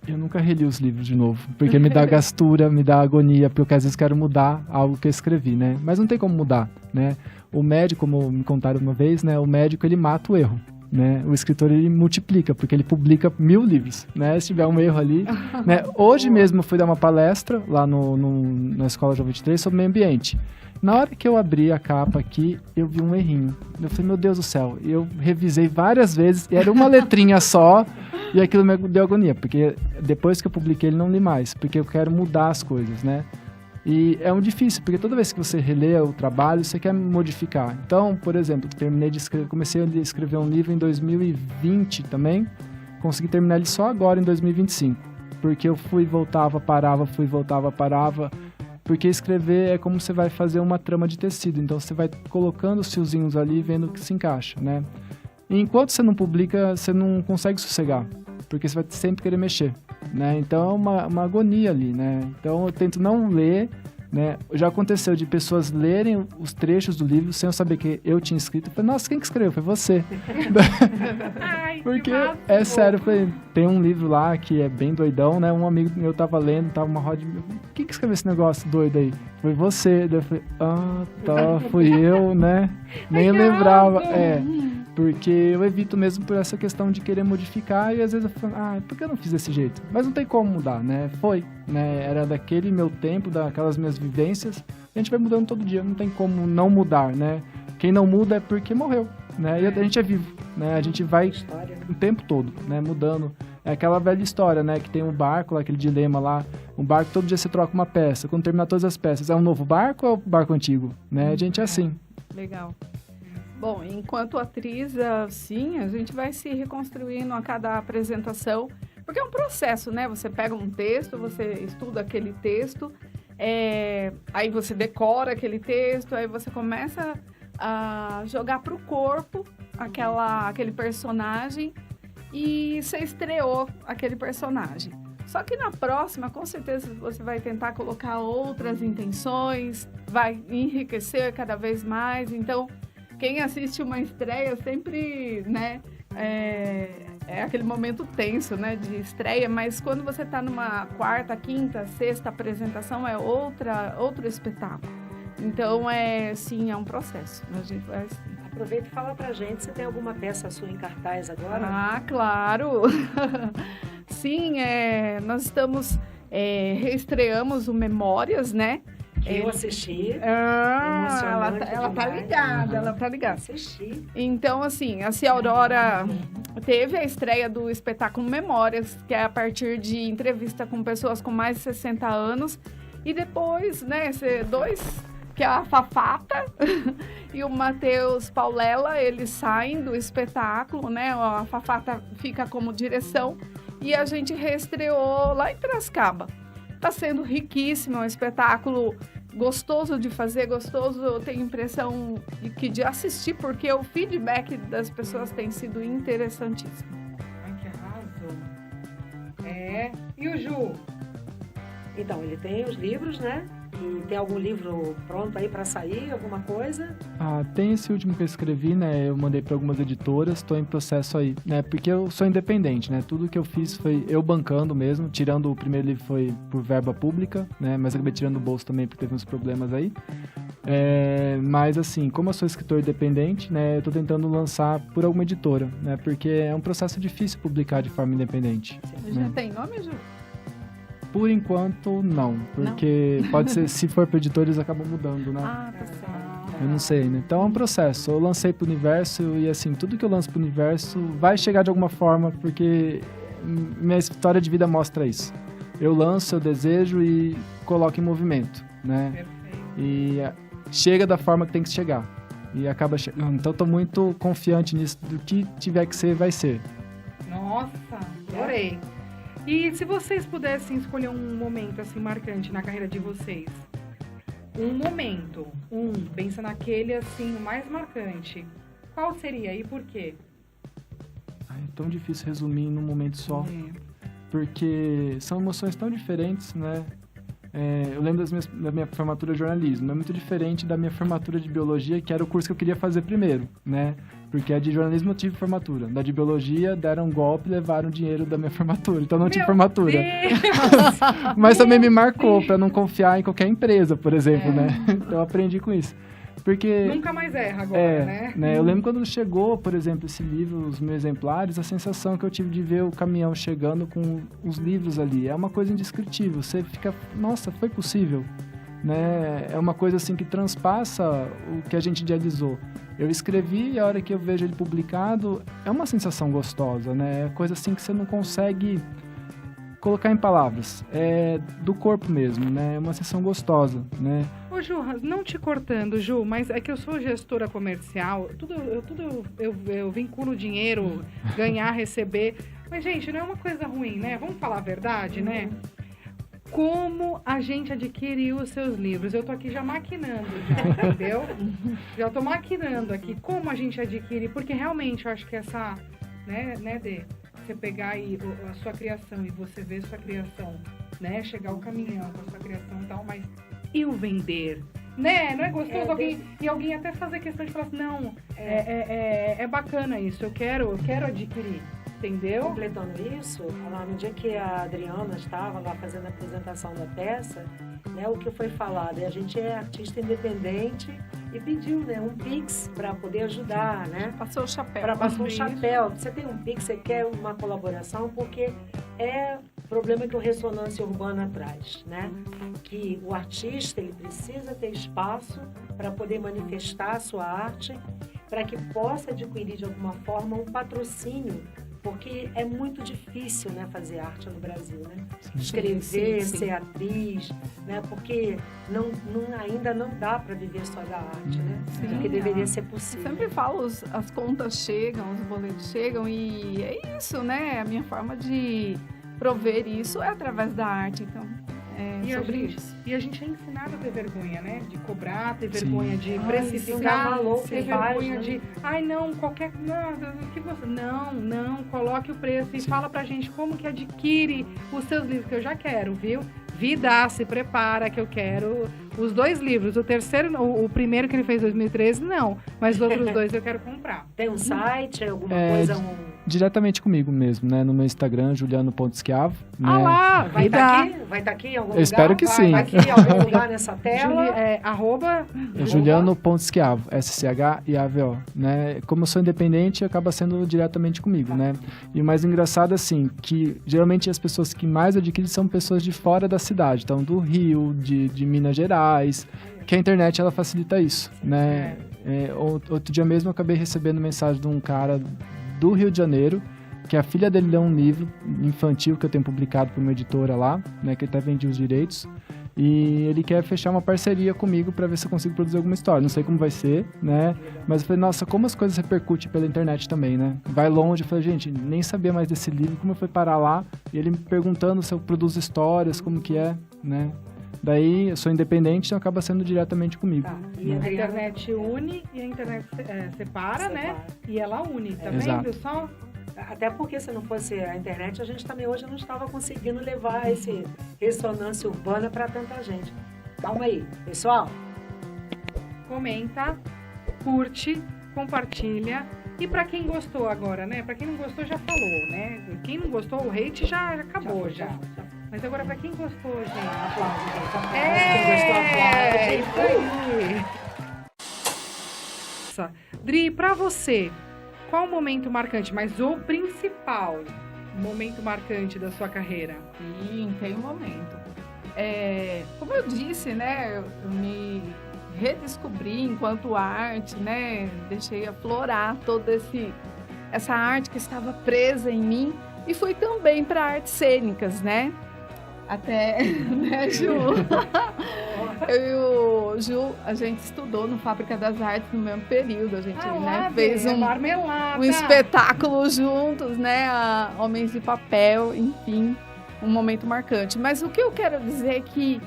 Eu nunca reli os livros de novo, porque me dá gastura, me dá agonia, porque às vezes quero mudar algo que eu escrevi, né? Mas não tem como mudar, né? O médico, como me contaram uma vez, né? O médico, ele mata o erro, né? O escritor, ele multiplica, porque ele publica 1000 livros, né? Se tiver um erro ali, né? Hoje mesmo eu fui dar uma palestra lá na Escola João 23 sobre meio ambiente. Na hora que eu abri a capa aqui, eu vi um errinho. Eu falei, meu Deus do céu. Eu revisei várias vezes, e era uma letrinha só, e aquilo me deu agonia, porque depois que eu publiquei, ele não li mais, porque eu quero mudar as coisas, né? E é um difícil, porque toda vez que você relê o trabalho, você quer modificar. Então, por exemplo, comecei a escrever um livro em 2020 também, consegui terminar ele só agora, em 2025, porque eu voltava, parava, porque escrever é como você vai fazer uma trama de tecido, então você vai colocando os fiozinhos ali, vendo o que se encaixa, né? E enquanto você não publica, você não consegue sossegar, porque você vai sempre querer mexer, né? Então é uma agonia ali, né? Então eu tento não ler, né? Já aconteceu de pessoas lerem os trechos do livro sem eu saber que eu tinha escrito. Eu falei, nossa, quem que escreveu? Foi você. Ai, porque é sério, tem um livro lá que é bem doidão, né? Um amigo meu tava lendo, tava uma roda de... Quem que escreveu esse negócio doido aí? Foi você. Daí eu falei, tá, fui eu, né? Nem lembrava. Porque eu evito mesmo por essa questão de querer modificar, e às vezes eu falo, por que eu não fiz desse jeito? Mas não tem como mudar, né? Né? Era daquele meu tempo, daquelas minhas vivências, e a gente vai mudando todo dia, não tem como não mudar, né? Quem não muda é porque morreu, né? E a gente é vivo, né? A gente vai o tempo todo, né? Mudando. É aquela velha história, né? Que tem um barco lá, aquele dilema lá, um barco, todo dia você troca uma peça, quando terminar todas as peças, é um novo barco ou é o barco antigo? Né? A gente é assim. Legal. Bom, enquanto atriz, sim, a gente vai se reconstruindo a cada apresentação, porque é um processo, né? Você pega um texto, você estuda aquele texto, aí você decora aquele texto, aí você começa a jogar para o corpo aquele personagem, e você estreou aquele personagem. Só que na próxima, com certeza, você vai tentar colocar outras intenções, vai enriquecer cada vez mais. Então, quem assiste uma estreia sempre, né, é aquele momento tenso, né, de estreia, mas quando você está numa quarta, quinta, sexta apresentação, é outro espetáculo. Então, sim, é um processo. A gente vai assim. Aproveita e fala pra gente se tem alguma peça sua em cartaz agora. Claro! Sim, nós reestreamos o Memórias, né? Eu assisti. Ela tá ligada, ela tá ligada. Assisti. Então, assim, a Cia Aurora teve a estreia do espetáculo Memórias, que é a partir de entrevista com pessoas com mais de 60 anos. E depois, né, dois, que é a Fafata e o Matheus Paulela, eles saem do espetáculo, né? A Fafata fica como direção e a gente reestreou lá em Piracicaba. Tá sendo riquíssimo, é um espetáculo gostoso de fazer, gostoso, eu tenho impressão de assistir, porque o feedback das pessoas tem sido interessantíssimo. Ai, que arraso! E o Ju? Então, ele tem os livros, né? E tem algum livro pronto aí para sair, alguma coisa? Tem esse último que eu escrevi, né? Eu mandei para algumas editoras, estou em processo aí, né? Porque eu sou independente, né? Tudo que eu fiz foi eu bancando mesmo, tirando o primeiro livro foi por verba pública, né? Mas eu acabei tirando do bolso também porque teve uns problemas aí. Mas assim, como eu sou escritor independente, né? Eu estou tentando lançar por alguma editora, né? Porque é um processo difícil publicar de forma independente. Já tem nome, Ju? Por enquanto, não. Porque pode ser, se for para editores, acaba mudando, né? Tá certo. Eu não sei, né? Então é um processo. Eu lancei pro universo e, assim, tudo que eu lanço pro universo vai chegar de alguma forma, porque minha história de vida mostra isso. eu lanço, eu desejo e coloco em movimento, né? Perfeito. E chega da forma que tem que chegar. E acaba chegando. Então, estou muito confiante nisso. Do que tiver que ser, vai ser. Nossa, adorei. E se vocês pudessem escolher um momento assim marcante na carreira de vocês? Um momento, pensa naquele assim, o mais marcante. Qual seria e por quê? Ai, é tão difícil resumir num momento só. Porque são emoções tão diferentes, né? Eu lembro da minha formatura de jornalismo. É muito diferente da minha formatura de biologia, que era o curso que eu queria fazer primeiro, né? Porque a de jornalismo eu tive formatura. Da de biologia, deram um golpe e levaram o dinheiro da minha formatura. Então não tive formatura. Mas também me marcou para não confiar em qualquer empresa, por exemplo, né? Então eu aprendi com isso. Porque nunca mais erra agora, né? Eu lembro quando chegou, por exemplo, esse livro, Os Meus Exemplares, a sensação que eu tive de ver o caminhão chegando com os livros ali. É uma coisa indescritível. Você fica, nossa, foi possível? Né? É uma coisa assim que transpassa o que a gente idealizou. Eu escrevi e a hora que eu vejo ele publicado, é uma sensação gostosa, né? É coisa assim que você não consegue colocar em palavras. É do corpo mesmo, né? É uma sensação gostosa, né? Ô, Ju, não te cortando, Ju, mas é que eu sou gestora comercial, eu vinculo dinheiro, ganhar, receber. Mas, gente, não é uma coisa ruim, né? Vamos falar a verdade, né? Como a gente adquiriu os seus livros? Eu tô aqui já maquinando, entendeu? Já tô maquinando aqui como a gente adquire, porque realmente eu acho que essa, né, Dê? Você pegar aí a sua criação e você ver sua criação, né? Chegar o caminhão com a sua criação e tal, mas e o vender? Né? Não é gostoso alguém até fazer questão de falar assim, não, é bacana isso, eu quero adquirir. Entendeu? Completando isso, lá no dia que a Adriana estava lá fazendo a apresentação da peça, né, o que foi falado, a gente é artista independente e pediu, né, um Pix para poder ajudar, né? Passou o chapéu. Passou o chapéu. Você tem um Pix, você quer uma colaboração, porque é problema que o Ressonância Urbana traz, né? Que o artista, ele precisa ter espaço para poder manifestar a sua arte, para que possa adquirir de alguma forma um patrocínio, porque é muito difícil, né, fazer arte no Brasil, né? Escrever, ser atriz, né? Porque ainda não dá para viver só da arte, né? Porque deveria ser possível. Eu sempre falo, as contas chegam, os boletos chegam e é isso, né? A minha forma de prover isso é através da arte, então sobre isso. E a gente é ensinado a ter vergonha, né? De cobrar, ter vergonha de precificar, ter vergonha de... Ai, não, qualquer... Não, coloque o preço e fala pra gente como que adquire os seus livros, que eu já quero, viu? Vida, se prepara, que eu quero os 2 livros. O terceiro, o primeiro que ele fez em 2013, não. Mas os outros 2 eu quero comprar. Tem um site, alguma coisa? Diretamente comigo mesmo, né? No meu Instagram, Juliano.Schiavo. Né? Ah lá, vai estar aqui em algum lugar? Eu espero que sim. Vai aqui em algum lugar nessa tela? Arroba Juliano.Schiavo, SCHIAVO, né? Como eu sou independente, acaba sendo diretamente comigo, né? E o mais engraçado, assim, que geralmente as pessoas que mais adquirem são pessoas de fora da cidade, então do Rio, de Minas Gerais, que a internet, ela facilita isso, né? Outro dia mesmo eu acabei recebendo mensagem de um cara do Rio de Janeiro, que a filha dele leu um livro infantil que eu tenho publicado para uma editora lá, né, que ele até vendia os direitos, e ele quer fechar uma parceria comigo para ver se eu consigo produzir alguma história. Não sei como vai ser, né, mas eu falei, nossa, como as coisas repercutem pela internet também, né, vai longe. Eu falei, gente, nem sabia mais desse livro, como eu fui parar lá, e ele me perguntando se eu produzo histórias, como que é, né. Daí, eu sou independente, então acaba sendo diretamente comigo. Tá. E a internet une e a internet separa, né? E ela une, tá vendo? Só... Até porque se não fosse a internet, a gente também hoje não estava conseguindo levar esse Ressonância Urbana para tanta gente. Calma aí, pessoal. Comenta, curte, compartilha. E para quem gostou agora, né? Para quem não gostou, já falou, né? Quem não gostou, o hate já acabou, já. Mas agora, pra quem gostou, gente, aplaude. Quem gostou, aplaude. Isso aí. Dri, pra você, qual o momento marcante, mas o principal momento marcante da sua carreira? Sim, tem um momento. Como eu disse, né, eu me redescobri enquanto arte, né, deixei aflorar toda essa arte que estava presa em mim e fui também para artes cênicas, né? Até, né, Ju? Eu e o Ju, a gente estudou no Fábrica das Artes no mesmo período. A gente fez um espetáculo juntos, né? Homens de Papel, enfim, um momento marcante. Mas o que eu quero dizer é que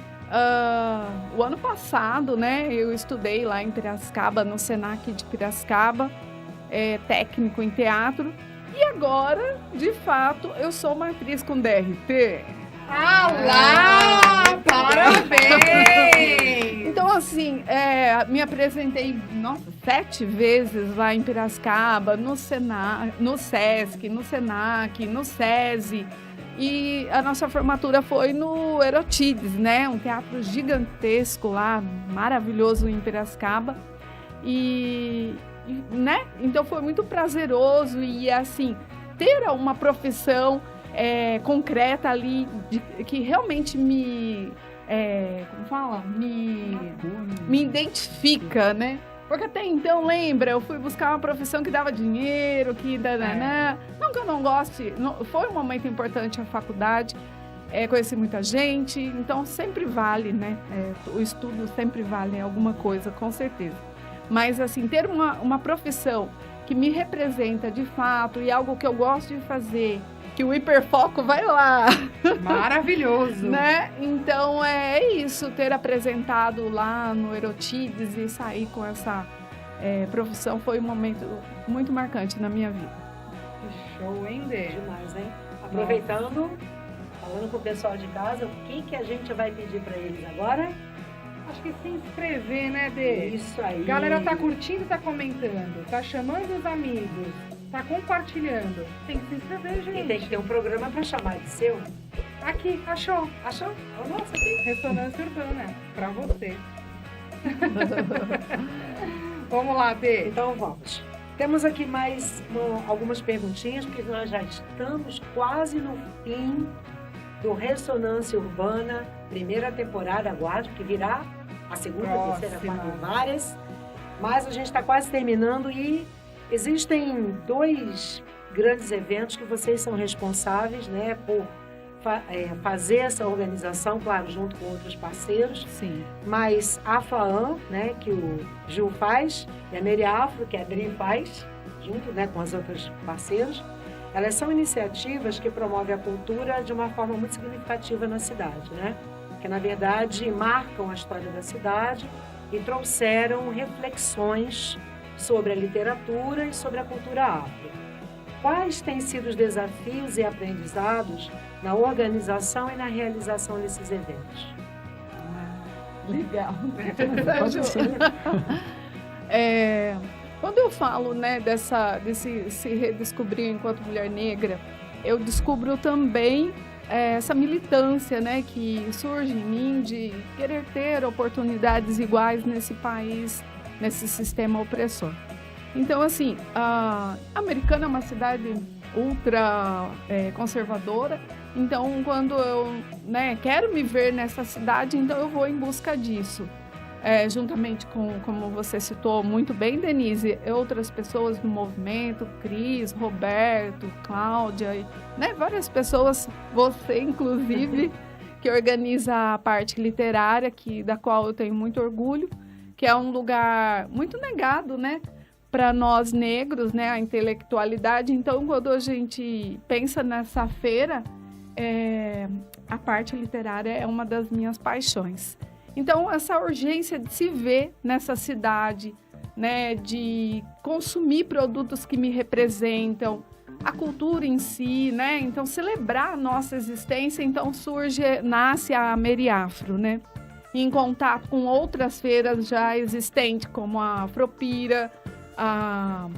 o ano passado, né, eu estudei lá em Piracicaba, no Senac de Piracicaba, técnico em teatro. E agora, de fato, eu sou uma atriz com DRT. Parabéns! Então, assim, me apresentei, 7 vezes lá em Piracicaba, no Sesc, no Senac, no SESI. E a nossa formatura foi no Erotides, né? Um teatro gigantesco lá, maravilhoso em Piracicaba. Né? Então foi muito prazeroso e, assim, ter uma profissão concreta ali, que realmente me identifica, né? Porque até então, lembra, eu fui buscar uma profissão que dava dinheiro, que não que eu não goste, foi um momento importante a faculdade, conheci muita gente, então sempre vale, né? O estudo sempre vale alguma coisa, com certeza. Mas, assim, ter uma profissão que me representa de fato e algo que eu gosto de fazer, que o hiperfoco vai lá. Maravilhoso. Né? Então, é isso, ter apresentado lá no Erotides e sair com essa profissão foi um momento muito marcante na minha vida. Que show, hein, Dê? Demais, hein? Aproveitando, falando com o pessoal de casa, o que a gente vai pedir para eles agora? Acho que se inscrever, né, Dê? Isso aí. Galera tá curtindo, tá comentando, tá chamando os amigos, tá compartilhando. Tem que se inscrever, gente. E tem que ter um programa para chamar de seu. Aqui, achou? Achou? O nosso aqui. Ressonância Urbana, pra você. Vamos lá, Dê. Então vamos. Temos aqui mais algumas perguntinhas, porque nós já estamos quase no fim do Ressonância Urbana, primeira temporada, aguarde, que virá a segunda, terceira, quarta, várias. Mas a gente está quase terminando e existem 2 grandes eventos que vocês são responsáveis, né, por fazer essa organização, claro, junto com outros parceiros. Sim. Mas a FAAM, né, que o Gil faz, e a Meriafro, que a Adri faz, junto, né, com as outras parceiros, elas são iniciativas que promovem a cultura de uma forma muito significativa na cidade, né? Que, na verdade, marcam a história da cidade e trouxeram reflexões sobre a literatura e sobre a cultura afro. Quais têm sido os desafios e aprendizados na organização e na realização desses eventos? Legal. Quando eu falo, né, desse se redescobrir enquanto mulher negra, eu descubro também essa militância, né, que surge em mim de querer ter oportunidades iguais nesse país, nesse sistema opressor. Então, assim, a Americana é uma cidade ultra conservadora, então quando eu, né, quero me ver nessa cidade, então eu vou em busca disso. Juntamente com, como você citou muito bem, Denise, outras pessoas do movimento, Cris, Roberto, Cláudia, né, várias pessoas, você inclusive, que organiza a parte literária, da qual eu tenho muito orgulho, que é um lugar muito negado, né, para nós negros, né, a intelectualidade. Então, quando a gente pensa nessa feira, a parte literária é uma das minhas paixões. Então, essa urgência de se ver nessa cidade, né, de consumir produtos que me representam, a cultura em si, né, então celebrar a nossa existência, então nasce a Meriafro, né, em contato com outras feiras já existentes, como a Afropira, a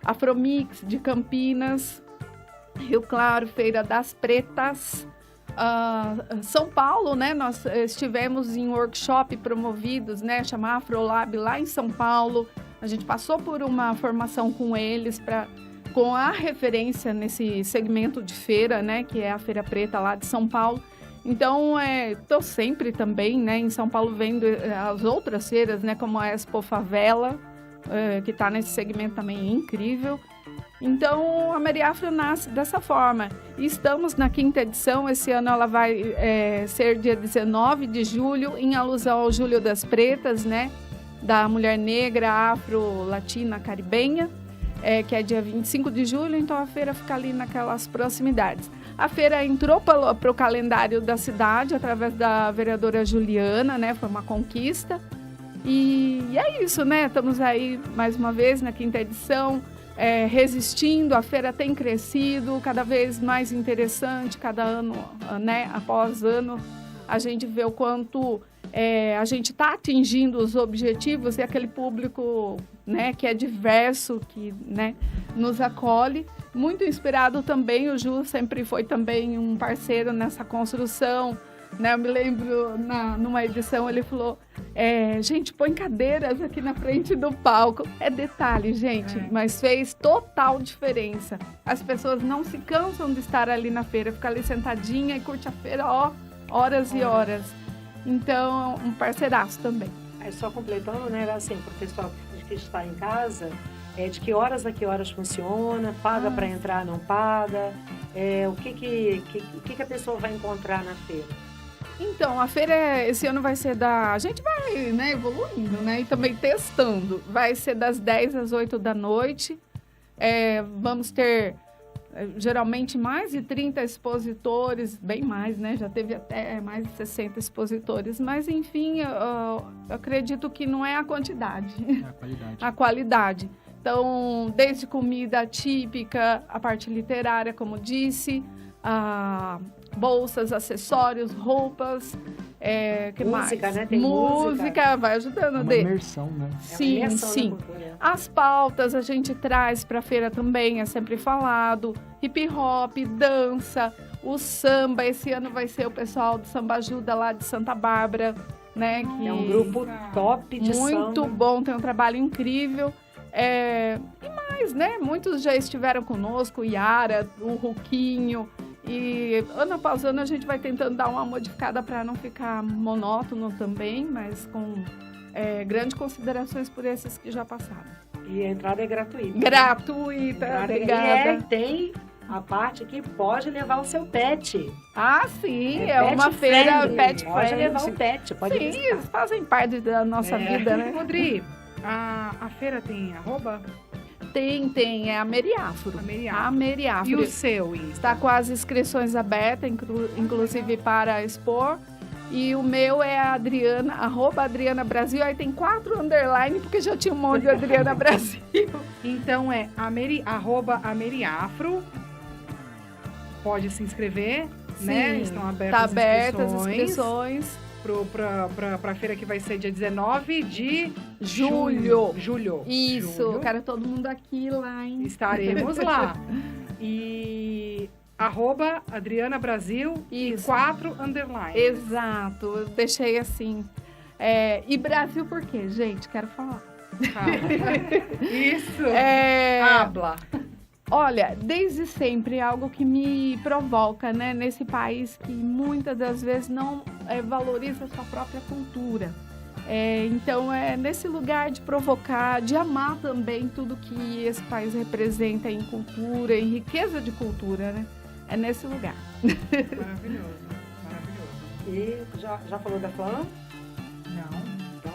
Afromix de Campinas, Rio Claro, Feira das Pretas, São Paulo, né? Nós estivemos em workshop promovidos, né? Chama Afrolab lá em São Paulo. A gente passou por uma formação com eles com a referência nesse segmento de feira, né? Que é a Feira Preta lá de São Paulo. Então, estou sempre também, né? Em São Paulo vendo as outras feiras, né? Como a Expo Favela, que está nesse segmento também incrível. Então, a Meriafro nasce dessa forma. E estamos na 5ª edição. Esse ano ela vai ser dia 19 de julho, em alusão ao Julho das Pretas, né? Da mulher negra, afro-latina, caribenha, que é dia 25 de julho. Então, a feira fica ali naquelas proximidades. A feira entrou para o calendário da cidade através da vereadora Juliana, né? Foi uma conquista. E é isso, né? Estamos aí mais uma vez na 5ª edição, resistindo. A feira tem crescido, cada vez mais interessante, cada ano, né? Após ano, a gente vê o quanto a gente está atingindo os objetivos e aquele público, né? Que é diverso, que, né? Nos acolhe. Muito inspirado também, o Ju sempre foi também um parceiro nessa construção, né? Eu me lembro, numa edição, ele falou, gente, põe cadeiras aqui na frente do palco. É detalhe, gente, mas fez total diferença. As pessoas não se cansam de estar ali na feira, ficar ali sentadinha e curte a feira, horas e horas. Então, um parceiraço também. Só completando, né, assim, para o pessoal que está em casa, de que horas a que horas funciona, paga para entrar, não paga, o que a pessoa vai encontrar na feira? Então, a feira esse ano vai ser a gente vai, né, evoluindo, né, e também testando. Vai ser das 10 às 8 da noite. Vamos ter, geralmente, mais de 30 expositores, bem mais, né, já teve até mais de 60 expositores. Mas, enfim, eu acredito que não é a quantidade, É a qualidade. a qualidade. Então, desde comida típica, a parte literária, como disse, bolsas, acessórios, roupas, que música, mais? Né? Tem música, vai ajudando. É uma imersão, né? Sim, imersão sim. na cultura. As pautas a gente traz para a feira também, é sempre falado. Hip hop, dança, o samba. Esse ano vai ser o pessoal do Samba Ajuda lá de Santa Bárbara, né? Que É um grupo top de samba. muito bom, tem um trabalho incrível. E mais, né? Muitos já estiveram conosco, o Yara, o Ruquinho. E ano após ano a gente vai tentando dar uma modificada para não ficar monótono também, mas com grandes considerações por esses que já passaram. E a entrada é gratuita. Gratuita, obrigada. E tem a parte que pode levar o seu pet. Ah, sim, é pet uma feira friendly. pet Pode friendly. levar o pet, pode Sim, visitar. eles fazem parte da nossa vida, né? Rodri, a feira tem @? Tem, é a Meriafro. A Meriafro. A Meriafro. E o seu Insta? Está com as inscrições abertas, inclusive para expor. E o meu é a Adriana, @Adriana Brasil. Aí tem 4 underline, porque já tinha um monte de Adriana Brasil. Então é @Meriafro. Pode se inscrever, né? Estão abertas Tá abertas as as inscrições. Para a feira que vai ser dia 19 de Julho. Julho. Isso, Julho. quero todo mundo aqui lá, hein? Estaremos lá. E @Adriana Brasil e Isso. 4 underline. Exato, eu deixei assim. E Brasil por quê, gente? Quero falar. Isso. Habla. Olha, desde sempre é algo que me provoca, né? Nesse país que muitas das vezes não valoriza a sua própria cultura. Então, é nesse lugar de provocar, de amar também tudo que esse país representa em cultura, em riqueza de cultura, né? É nesse lugar. Maravilhoso, maravilhoso. E já falou da Flan? Não, Então,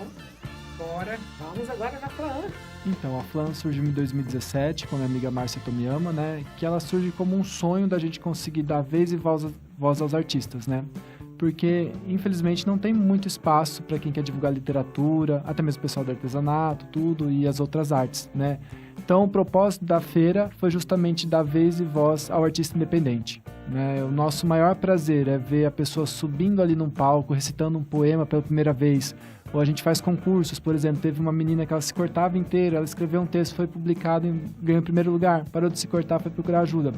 bora. vamos agora na Flan. Então, a Flan surgiu em 2017 com a minha amiga Márcia Tomiyama, né? Que ela surge como um sonho da gente conseguir dar vez e voz aos artistas, né? Porque, infelizmente, não tem muito espaço para quem quer divulgar literatura, até mesmo o pessoal do artesanato, tudo, e as outras artes, né? Então, o propósito da feira foi justamente dar vez e voz ao artista independente, né? O nosso maior prazer é ver a pessoa subindo ali num palco, recitando um poema pela primeira vez. Ou a gente faz concursos, por exemplo, teve uma menina que ela se cortava inteira, ela escreveu um texto, foi publicado e ganhou o primeiro lugar, parou de se cortar, foi procurar ajuda.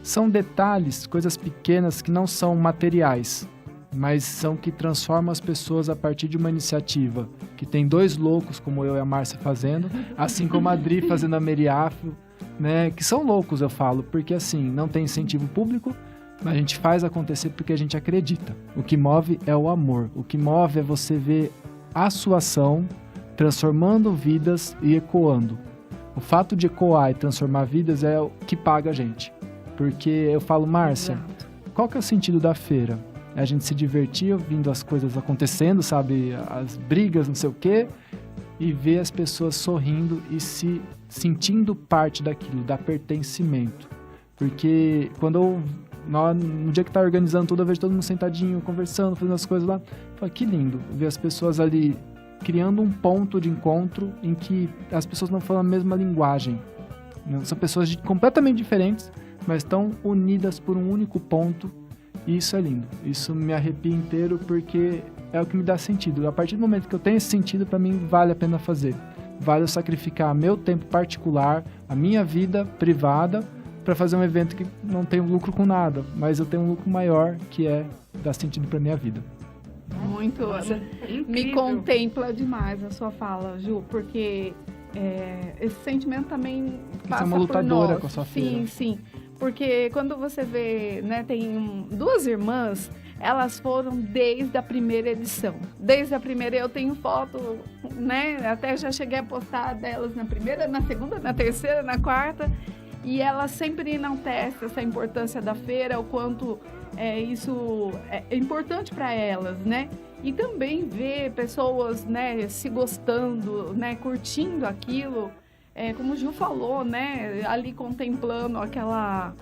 São detalhes, coisas pequenas que não são materiais, mas são que transformam as pessoas a partir de uma iniciativa que tem 2 loucos, como eu e a Márcia fazendo, assim como a Adri fazendo a Meriafro, né, que são loucos, eu falo, porque assim, não tem incentivo público, mas a gente faz acontecer porque a gente acredita. O que move é o amor, o que move é você ver a sua ação transformando vidas e ecoando. O fato de ecoar e transformar vidas é o que paga a gente. Porque eu falo, Márcia, Exato. qual que é o sentido da feira? É a gente se divertir ouvindo as coisas acontecendo, sabe? As brigas, não sei o quê, e ver as pessoas sorrindo e se sentindo parte daquilo, da pertencimento. Porque quando no dia que tá organizando tudo, eu vejo todo mundo sentadinho, conversando, fazendo as coisas lá. Eu falo, que lindo ver as pessoas ali criando um ponto de encontro em que as pessoas não falam a mesma linguagem. São pessoas completamente diferentes, mas estão unidas por um único ponto. E isso é lindo. Isso me arrepia inteiro porque é o que me dá sentido. A partir do momento que eu tenho esse sentido, para mim vale a pena fazer. Vale eu sacrificar meu tempo particular, a minha vida privada, para fazer um evento que não tem lucro com nada, mas eu tenho um lucro maior, que é dar sentido para minha vida. Muito. Me contempla demais a sua fala, Ju, porque esse sentimento também passa Você é uma lutadora por nós. com a sua filha. Sim, sim. Porque quando você vê, né, tem duas irmãs, elas foram desde a primeira edição. Desde a primeira eu tenho foto, né? Até já cheguei a postar delas na primeira, na segunda, na terceira, na quarta. E elas sempre enaltecem essa importância da feira, o quanto isso é importante para elas, né? E também ver pessoas, né, se gostando, né, curtindo aquilo. Como o Ju falou, né, ali contemplando aquela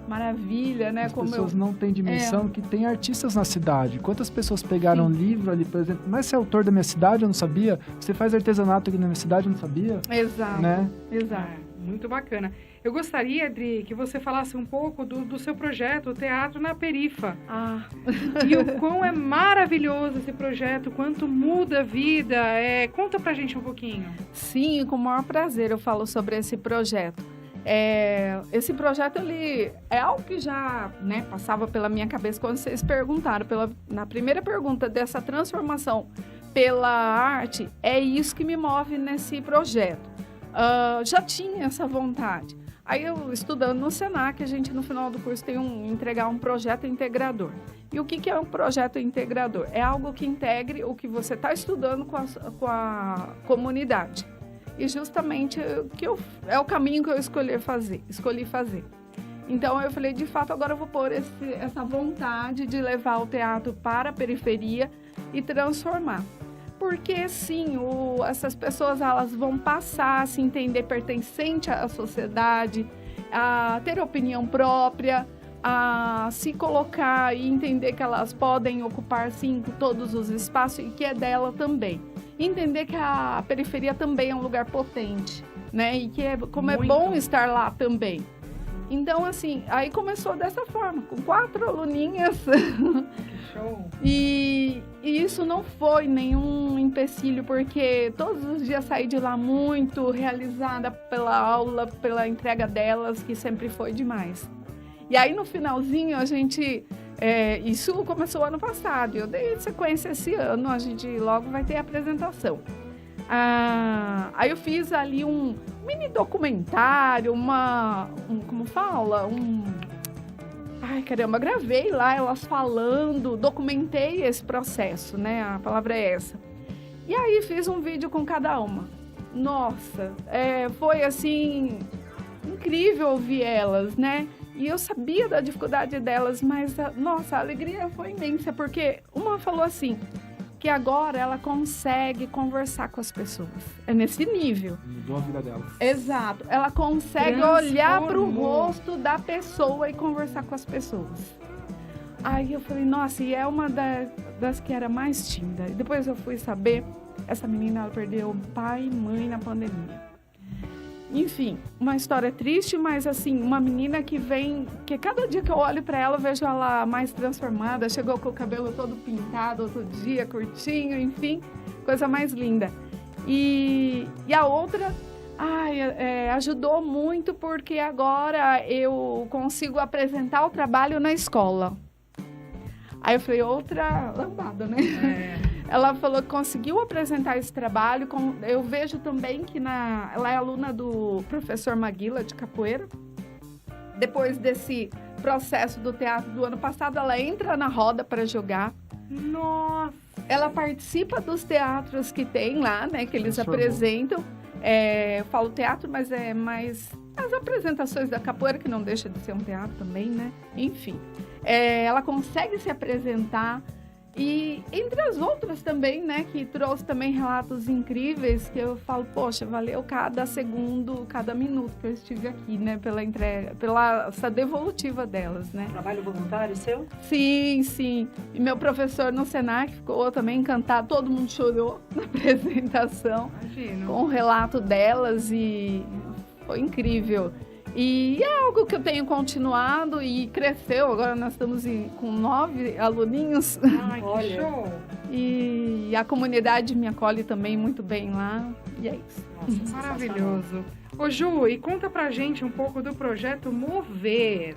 maravilha, né? As pessoas não têm dimensão que tem artistas na cidade. Quantas pessoas pegaram livro ali, por exemplo, mas você é autor da minha cidade, eu não sabia. Você faz artesanato aqui na minha cidade, eu não sabia. Exato, né? Exato. Muito bacana. Eu gostaria, Adri, que você falasse um pouco do seu projeto, o Teatro na Perifa. E o quão é maravilhoso esse projeto, quanto muda a vida. Conta pra gente um pouquinho. Sim, com o maior prazer eu falo sobre esse projeto. Esse projeto, ele é algo que já, né, passava pela minha cabeça quando vocês perguntaram. Na primeira pergunta dessa transformação pela arte, é isso que me move nesse projeto. Já tinha essa vontade. Aí eu, estudando no Senac, a gente no final do curso tem entregar um projeto integrador. E o que é um projeto integrador? É algo que integre o que você está estudando com a comunidade. E justamente é o caminho que eu escolhi fazer. Então eu falei, de fato, agora eu vou pôr essa vontade de levar o teatro para a periferia e transformar. Porque, sim, essas pessoas elas vão passar a se entender pertencente à sociedade, a ter opinião própria, a se colocar e entender que elas podem ocupar, sim, todos os espaços e que é dela também. Entender que a periferia também é um lugar potente, né? E que como é bom estar lá também. Então, assim, aí começou dessa forma, com 4 aluninhas. Que show! E isso não foi nenhum empecilho, porque todos os dias saí de lá muito realizada pela aula, pela entrega delas, que sempre foi demais. E aí, no finalzinho, a gente... isso começou ano passado, eu dei sequência esse ano, a gente logo vai ter a apresentação. Aí eu fiz ali um mini documentário, como fala? Ai, caramba, gravei lá elas falando, documentei esse processo, né? A palavra é essa. E aí fiz um vídeo com cada uma. Nossa, foi assim, incrível ouvir elas, né? E eu sabia da dificuldade delas, mas, nossa, a alegria foi imensa, porque uma falou assim, que agora ela consegue conversar com as pessoas. É nesse nível. Mudou a vida dela. Exato. Ela consegue olhar para o rosto da pessoa e conversar com as pessoas. Aí eu falei, nossa, e é uma das que era mais tímida. E depois eu fui saber, essa menina ela perdeu pai e mãe na pandemia. Enfim, uma história triste, mas assim, uma menina que cada dia que eu olho pra ela, eu vejo ela mais transformada, chegou com o cabelo todo pintado, outro dia, curtinho, enfim, coisa mais linda. E a outra, ajudou muito porque agora eu consigo apresentar o trabalho na escola. Aí eu falei, outra lambada, né? Ela falou que conseguiu apresentar esse trabalho. Eu vejo também que ela é aluna do professor Maguila, de capoeira. Depois desse processo do teatro do ano passado, ela entra na roda para jogar. Nossa! Ela participa dos teatros que tem lá, né? Que eles apresentam. Eu falo teatro, mas é mais as apresentações da capoeira, que não deixa de ser um teatro também, né? Enfim, ela consegue se apresentar e, entre as outras também, né, que trouxe também relatos incríveis, que eu falo, poxa, valeu cada segundo, cada minuto que eu estive aqui, né, pela entrega, pela essa devolutiva delas, né? Trabalho voluntário seu? Sim, sim. E meu professor no Senac ficou também encantado, todo mundo chorou na apresentação. Imagino. Com o relato delas e foi incrível. E é algo que eu tenho continuado e cresceu. Agora nós estamos com 9 aluninhos. Ai, que Olha. show. E a comunidade me acolhe também muito bem lá. E é isso. Nossa, Maravilhoso. Ô Ju, e conta pra gente um pouco do projeto Mover.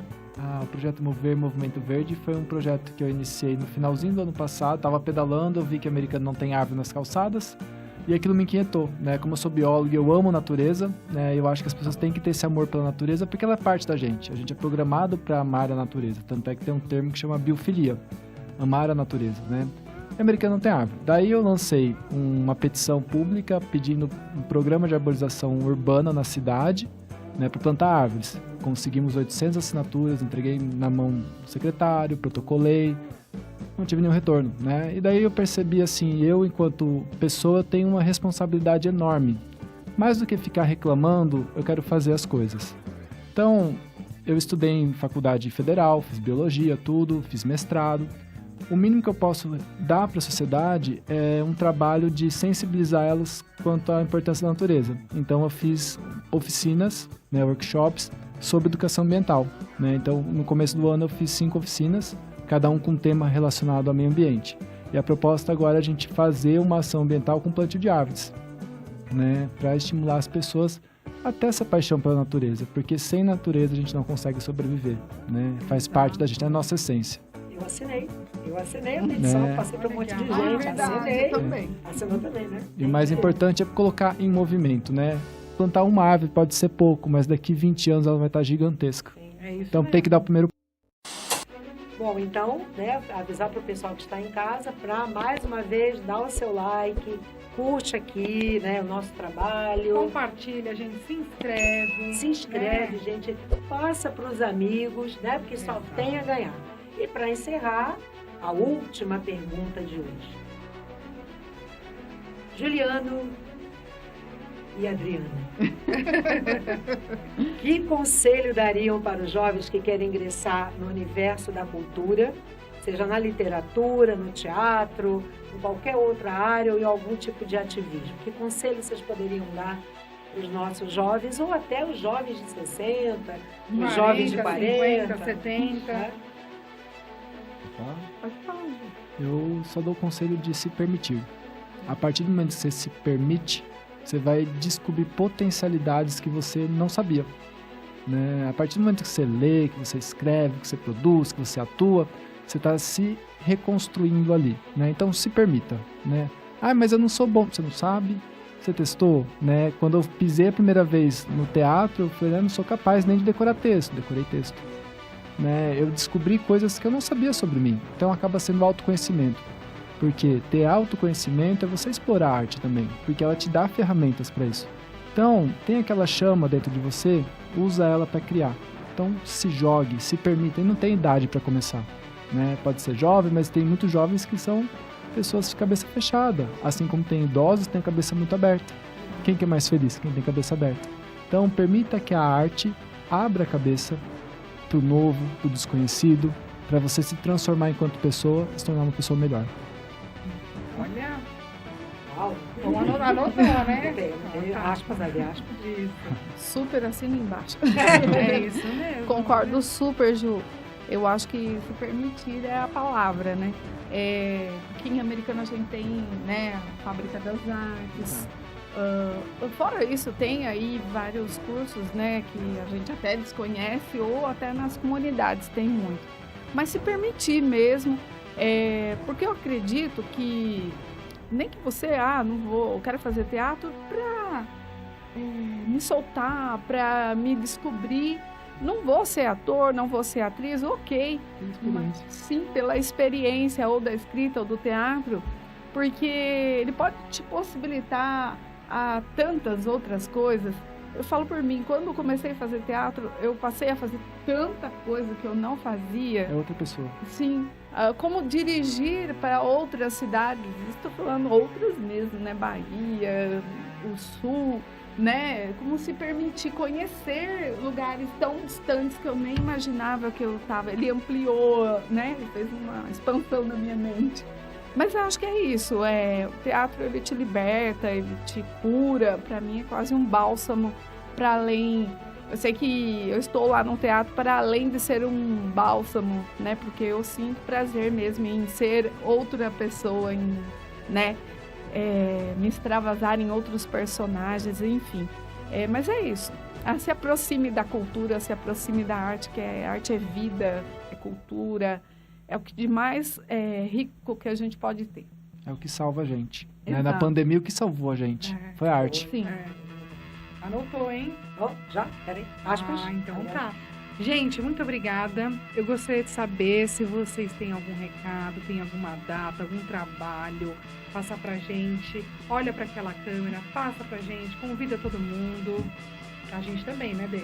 O projeto Mover Movimento Verde foi um projeto que eu iniciei no finalzinho do ano passado. Estava pedalando, eu vi que o americano não tem árvore nas calçadas. E aquilo me inquietou, né? Como eu sou biólogo e eu amo natureza, né? Eu acho que as pessoas têm que ter esse amor pela natureza porque ela é parte da gente. A gente é programado para amar a natureza. Tanto é que tem um termo que chama biofilia, amar a natureza, né? E o americano não tem árvore. Daí eu lancei uma petição pública pedindo um programa de arborização urbana na cidade, né? Para plantar árvores. Conseguimos 800 assinaturas, entreguei na mão do secretário, protocolei. Não tive nenhum retorno, né? E daí eu percebi assim, eu enquanto pessoa tenho uma responsabilidade enorme. Mais do que ficar reclamando, eu quero fazer as coisas. Então, eu estudei em faculdade federal, fiz biologia, tudo, fiz mestrado. O mínimo que eu posso dar para a sociedade é um trabalho de sensibilizar elas quanto à importância da natureza. Então, eu fiz oficinas, né, workshops sobre educação ambiental, né? Então, no começo do ano eu fiz 5 oficinas, cada um com um tema relacionado ao meio ambiente. E a proposta agora é a gente fazer uma ação ambiental com plantio de árvores, né, para estimular as pessoas a ter essa paixão pela natureza, porque sem natureza a gente não consegue sobreviver, né? Faz parte da gente, é a nossa essência. Eu assinei a petição, Né? passei para um monte de Legal. gente, Verdade, assinei. eu também. Assinou também, né? E o mais importante é colocar em movimento, né? Plantar uma árvore pode ser pouco, mas daqui 20 anos ela vai estar gigantesca. É isso Então mesmo. tem que dar o primeiro. Bom, então, né, avisar para o pessoal que está em casa para, mais uma vez, dar o seu like, curte aqui, né, o nosso trabalho. Compartilha, gente, se inscreve. Se inscreve, gente, passa para os amigos, né, porque só tem a ganhar. E para encerrar, a última pergunta de hoje. Juliano e Adriana, que conselho dariam para os jovens que querem ingressar no universo da cultura, seja na literatura, no teatro, em qualquer outra área ou em algum tipo de ativismo? Que conselho vocês poderiam dar para os nossos jovens, ou até os jovens de 60, os jovens de 40, 50, 70. né? Pode falar. Eu só dou o conselho de se permitir. A partir do momento que você se permite, você vai descobrir potencialidades que você não sabia, né? A partir do momento que você lê, que você escreve, que você produz, que você atua, você está se reconstruindo ali, né? Então se permita, né? Ah, mas eu não sou bom. Você não sabe? Você testou, né? Quando eu pisei a primeira vez no teatro, eu falei, eu não sou capaz nem de decorar texto. Decorei texto, né? Eu descobri coisas que eu não sabia sobre mim. Então acaba sendo autoconhecimento. Porque ter autoconhecimento é você explorar a arte também, porque ela te dá ferramentas para isso. Então, tem aquela chama dentro de você, usa ela para criar. Então, se jogue, se permita, e não tem idade para começar, né? Pode ser jovem, mas tem muitos jovens que são pessoas de cabeça fechada, assim como tem idosos que têm a cabeça muito aberta. Quem que é mais feliz? Quem tem cabeça aberta. Então, permita que a arte abra a cabeça para o novo, para o desconhecido, para você se transformar enquanto pessoa e se tornar uma pessoa melhor. Olha, Uau. anotou, né? Tem aspas ali, aspas. Isso. Super assino embaixo. É isso mesmo. Concordo super, Ju. Eu acho que se permitir é a palavra, né? Aqui em Americana a gente tem, né, a Fábrica das Artes. Fora isso, tem aí vários cursos, né, que a gente até desconhece ou até nas comunidades tem muito. Mas se permitir mesmo, porque eu acredito que nem que você, eu quero fazer teatro para me soltar, para me descobrir. Não vou ser ator, não vou ser atriz, ok. Mas sim, pela experiência ou da escrita ou do teatro, porque ele pode te possibilitar a tantas outras coisas. Eu falo por mim, quando eu comecei a fazer teatro, eu passei a fazer tanta coisa que eu não fazia. É outra pessoa. Sim, como dirigir para outras cidades, estou falando outras mesmo, né? Bahia, o Sul, né? Como se permitir conhecer lugares tão distantes que eu nem imaginava que eu estava. Ele ampliou, né? Ele fez uma expansão na minha mente. Mas eu acho que é isso, o teatro ele te liberta, ele te cura, para mim é quase um bálsamo para além. Eu sei que eu estou lá no teatro para além de ser um bálsamo, né? Porque eu sinto prazer mesmo em ser outra pessoa, em, né? Me extravasar em outros personagens, enfim. Mas é isso, se aproxime da cultura, se aproxime da arte, que arte é vida, é cultura. É o que de mais rico que a gente pode ter. É o que salva a gente. Né? Na pandemia, o que salvou a gente foi a arte. Sim. Anotou, hein? Já? Peraí. Aspas. Então tá. Gente, muito obrigada. Eu gostaria de saber se vocês têm algum recado, tem alguma data, algum trabalho. Passa pra gente. Olha pra aquela câmera, passa pra gente, convida todo mundo. A gente também, né, Dê?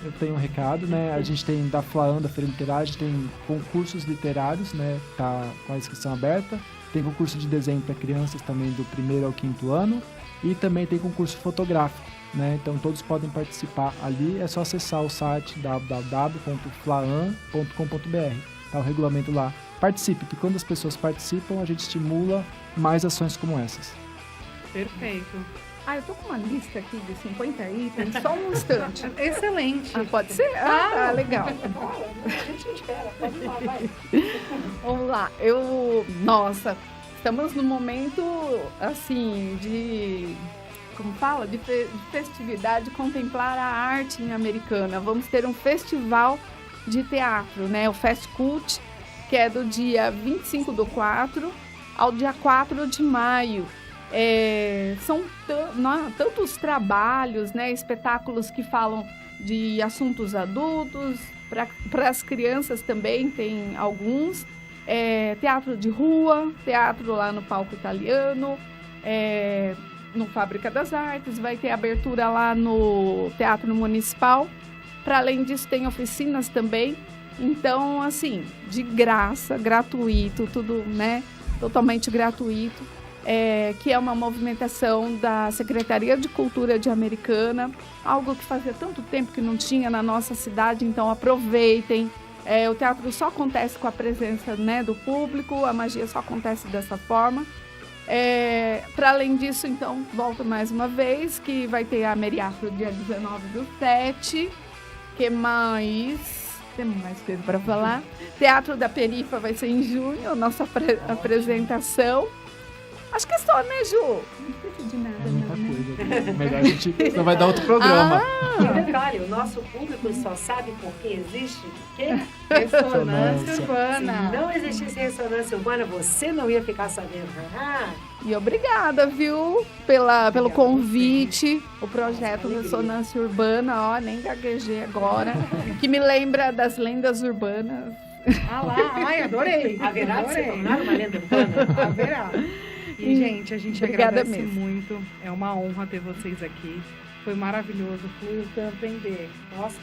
Eu tenho um recado, né? A gente tem da FLAAN, da Feira Literária, a gente tem concursos literários, né? Tá com a inscrição aberta. Tem concurso de desenho para crianças também do 1º ao 5º ano. E também tem concurso fotográfico, né? Então todos podem participar ali. É só acessar o site www.flaan.com.br. Tá o regulamento lá. Participe, porque quando as pessoas participam, a gente estimula mais ações como essas. Perfeito. Eu tô com uma lista aqui de 50 itens, só um instante. Excelente. Pode ser? Tá, legal. A gente espera, pode ir lá, vai. Vamos lá. Nossa, estamos num momento, assim, como fala? De festividade, contemplar a arte americana. Vamos ter um festival de teatro, né? O Fest Cult, que é do dia 25/4 ao dia 4 de maio. São tantos trabalhos, né, espetáculos que falam de assuntos adultos, para as crianças também tem alguns, teatro de rua, teatro lá no Palco Italiano, no Fábrica das Artes, vai ter abertura lá no Teatro Municipal. Para além disso tem oficinas também, então assim, de graça, gratuito, tudo, né, totalmente gratuito. Que é uma movimentação da Secretaria de Cultura de Americana, algo que fazia tanto tempo que não tinha na nossa cidade, então aproveitem. O teatro só acontece com a presença, né, do público, a magia só acontece dessa forma. Para além disso, então, volto mais uma vez, que vai ter a Meriafro dia 19/7, que mais... Temos mais coisa para falar. Teatro da Perifa vai ser em junho, a nossa apresentação. Acho que é só, né, Ju? Não esqueci de nada, muita não, coisa. Né? Melhor a gente não vai dar outro programa. E detalhe, o nosso público só sabe por que existe o quê? Ressonância urbana. Se não existisse ressonância urbana, você não ia ficar sabendo. E obrigada, viu, pelo convite. O projeto Ressonância Urbana, nem gaguejei agora, que me lembra das lendas urbanas. Adorei. Haverá de se tornar uma lenda urbana? Haverá. E, gente, a gente Obrigada agradece mesmo. muito. É uma honra ter vocês aqui. Foi maravilhoso, fluiu tanto em Dê. Nossa,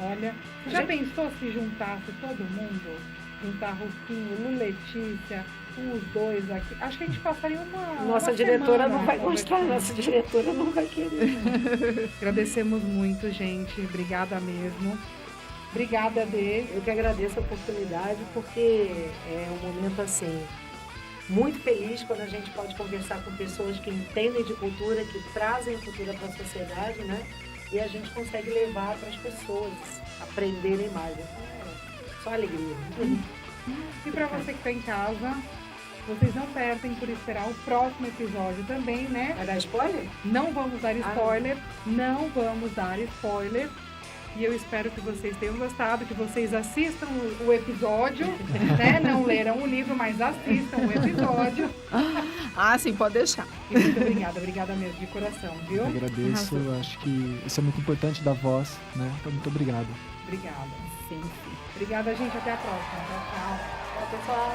olha. Já pensou se juntasse todo mundo? Juntar Rufinho, Lu Letícia, os dois aqui. Acho que a gente passaria uma Nossa diretora semana não vai gostar, nossa diretora não vai querer. Agradecemos muito, gente. Obrigada mesmo. Obrigada, Dê. Eu que agradeço a oportunidade, porque é um momento assim, muito feliz quando a gente pode conversar com pessoas que entendem de cultura, que trazem cultura para a sociedade, né? E a gente consegue levar para as pessoas aprenderem mais. Então, só alegria. E para você que está em casa, vocês não perdem por esperar o próximo episódio também, né? Vai dar spoiler? Não vamos dar spoiler, não vamos dar spoiler. E eu espero que vocês tenham gostado, que vocês assistam o episódio, né? Não leram o livro, mas assistam o episódio. Sim, pode deixar. E muito obrigada mesmo, de coração, viu? Eu agradeço, acho que isso é muito importante da voz, né? Então, muito obrigado. Obrigada. Sim. Obrigada, gente. Até a próxima. Tchau, tchau. Tchau, pessoal.